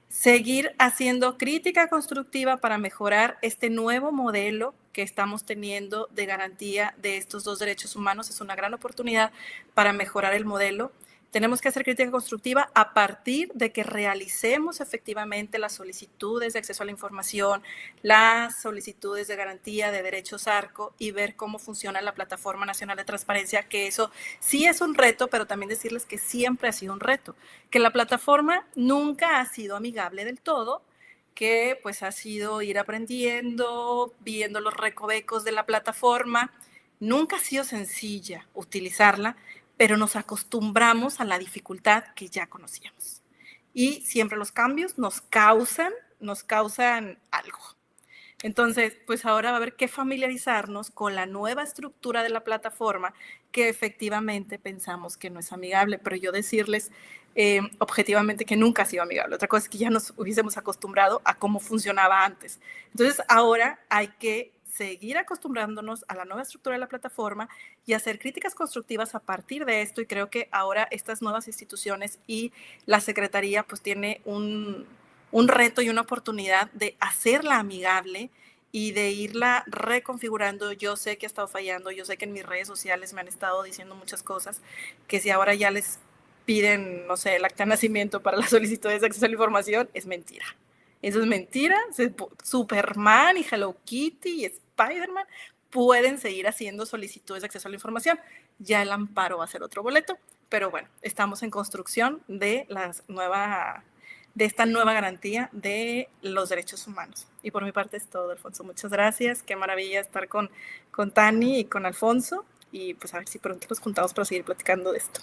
seguir haciendo crítica constructiva para mejorar este nuevo modelo que estamos teniendo de garantía de estos dos derechos humanos. Es una gran oportunidad para mejorar el modelo. Tenemos que hacer crítica constructiva a partir de que realicemos efectivamente las solicitudes de acceso a la información, las solicitudes de garantía de derechos ARCO y ver cómo funciona la Plataforma Nacional de Transparencia, que eso sí es un reto, pero también decirles que siempre ha sido un reto, que la plataforma nunca ha sido amigable del todo, que pues ha sido ir aprendiendo, viendo los recovecos de la plataforma. Nunca ha sido sencilla utilizarla, pero nos acostumbramos a la dificultad que ya conocíamos. Y siempre los cambios nos causan algo. Entonces, pues ahora va a haber que familiarizarnos con la nueva estructura de la plataforma, que efectivamente pensamos que no es amigable, pero yo decirles objetivamente que nunca ha sido amigable. Otra cosa es que ya nos hubiésemos acostumbrado a cómo funcionaba antes. Entonces, ahora hay que seguir acostumbrándonos a la nueva estructura de la plataforma y hacer críticas constructivas a partir de esto, y creo que ahora estas nuevas instituciones y la Secretaría pues tiene un reto y una oportunidad de hacerla amigable y de irla reconfigurando. Yo sé que ha estado fallando, yo sé que en mis redes sociales me han estado diciendo muchas cosas, que si ahora ya les piden, no sé, el acta de nacimiento para las solicitudes de acceso a la información, es mentira. Eso es mentira. Superman y Hello Kitty y Spider-Man pueden seguir haciendo solicitudes de acceso a la información. Ya el amparo va a ser otro boleto, pero bueno, estamos en construcción de la de esta nueva garantía de los derechos humanos. Y por mi parte es todo, Alfonso. Muchas gracias. Qué maravilla estar con Tani y con Alfonso. Y pues a ver si pronto nos juntamos para seguir platicando de esto.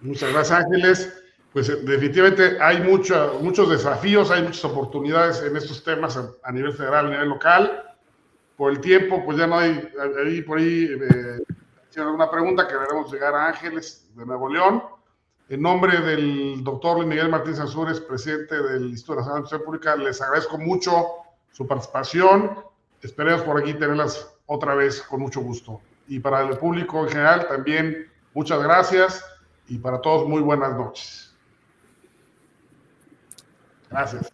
Muchas gracias, Ángeles. Pues definitivamente hay muchos desafíos, hay muchas oportunidades en estos temas a nivel federal, a nivel local. Por el tiempo, pues ya no hay, por ahí alguna pregunta que veremos llegar a Ángeles de Nuevo León. En nombre del doctor Luis Miguel Martínez Ansúrez, presidente del Instituto Nacional de Administración Pública, les agradezco mucho su participación. Esperemos por aquí tenerlas otra vez con mucho gusto. Y para el público en general también, muchas gracias y para todos muy buenas noches. Gracias.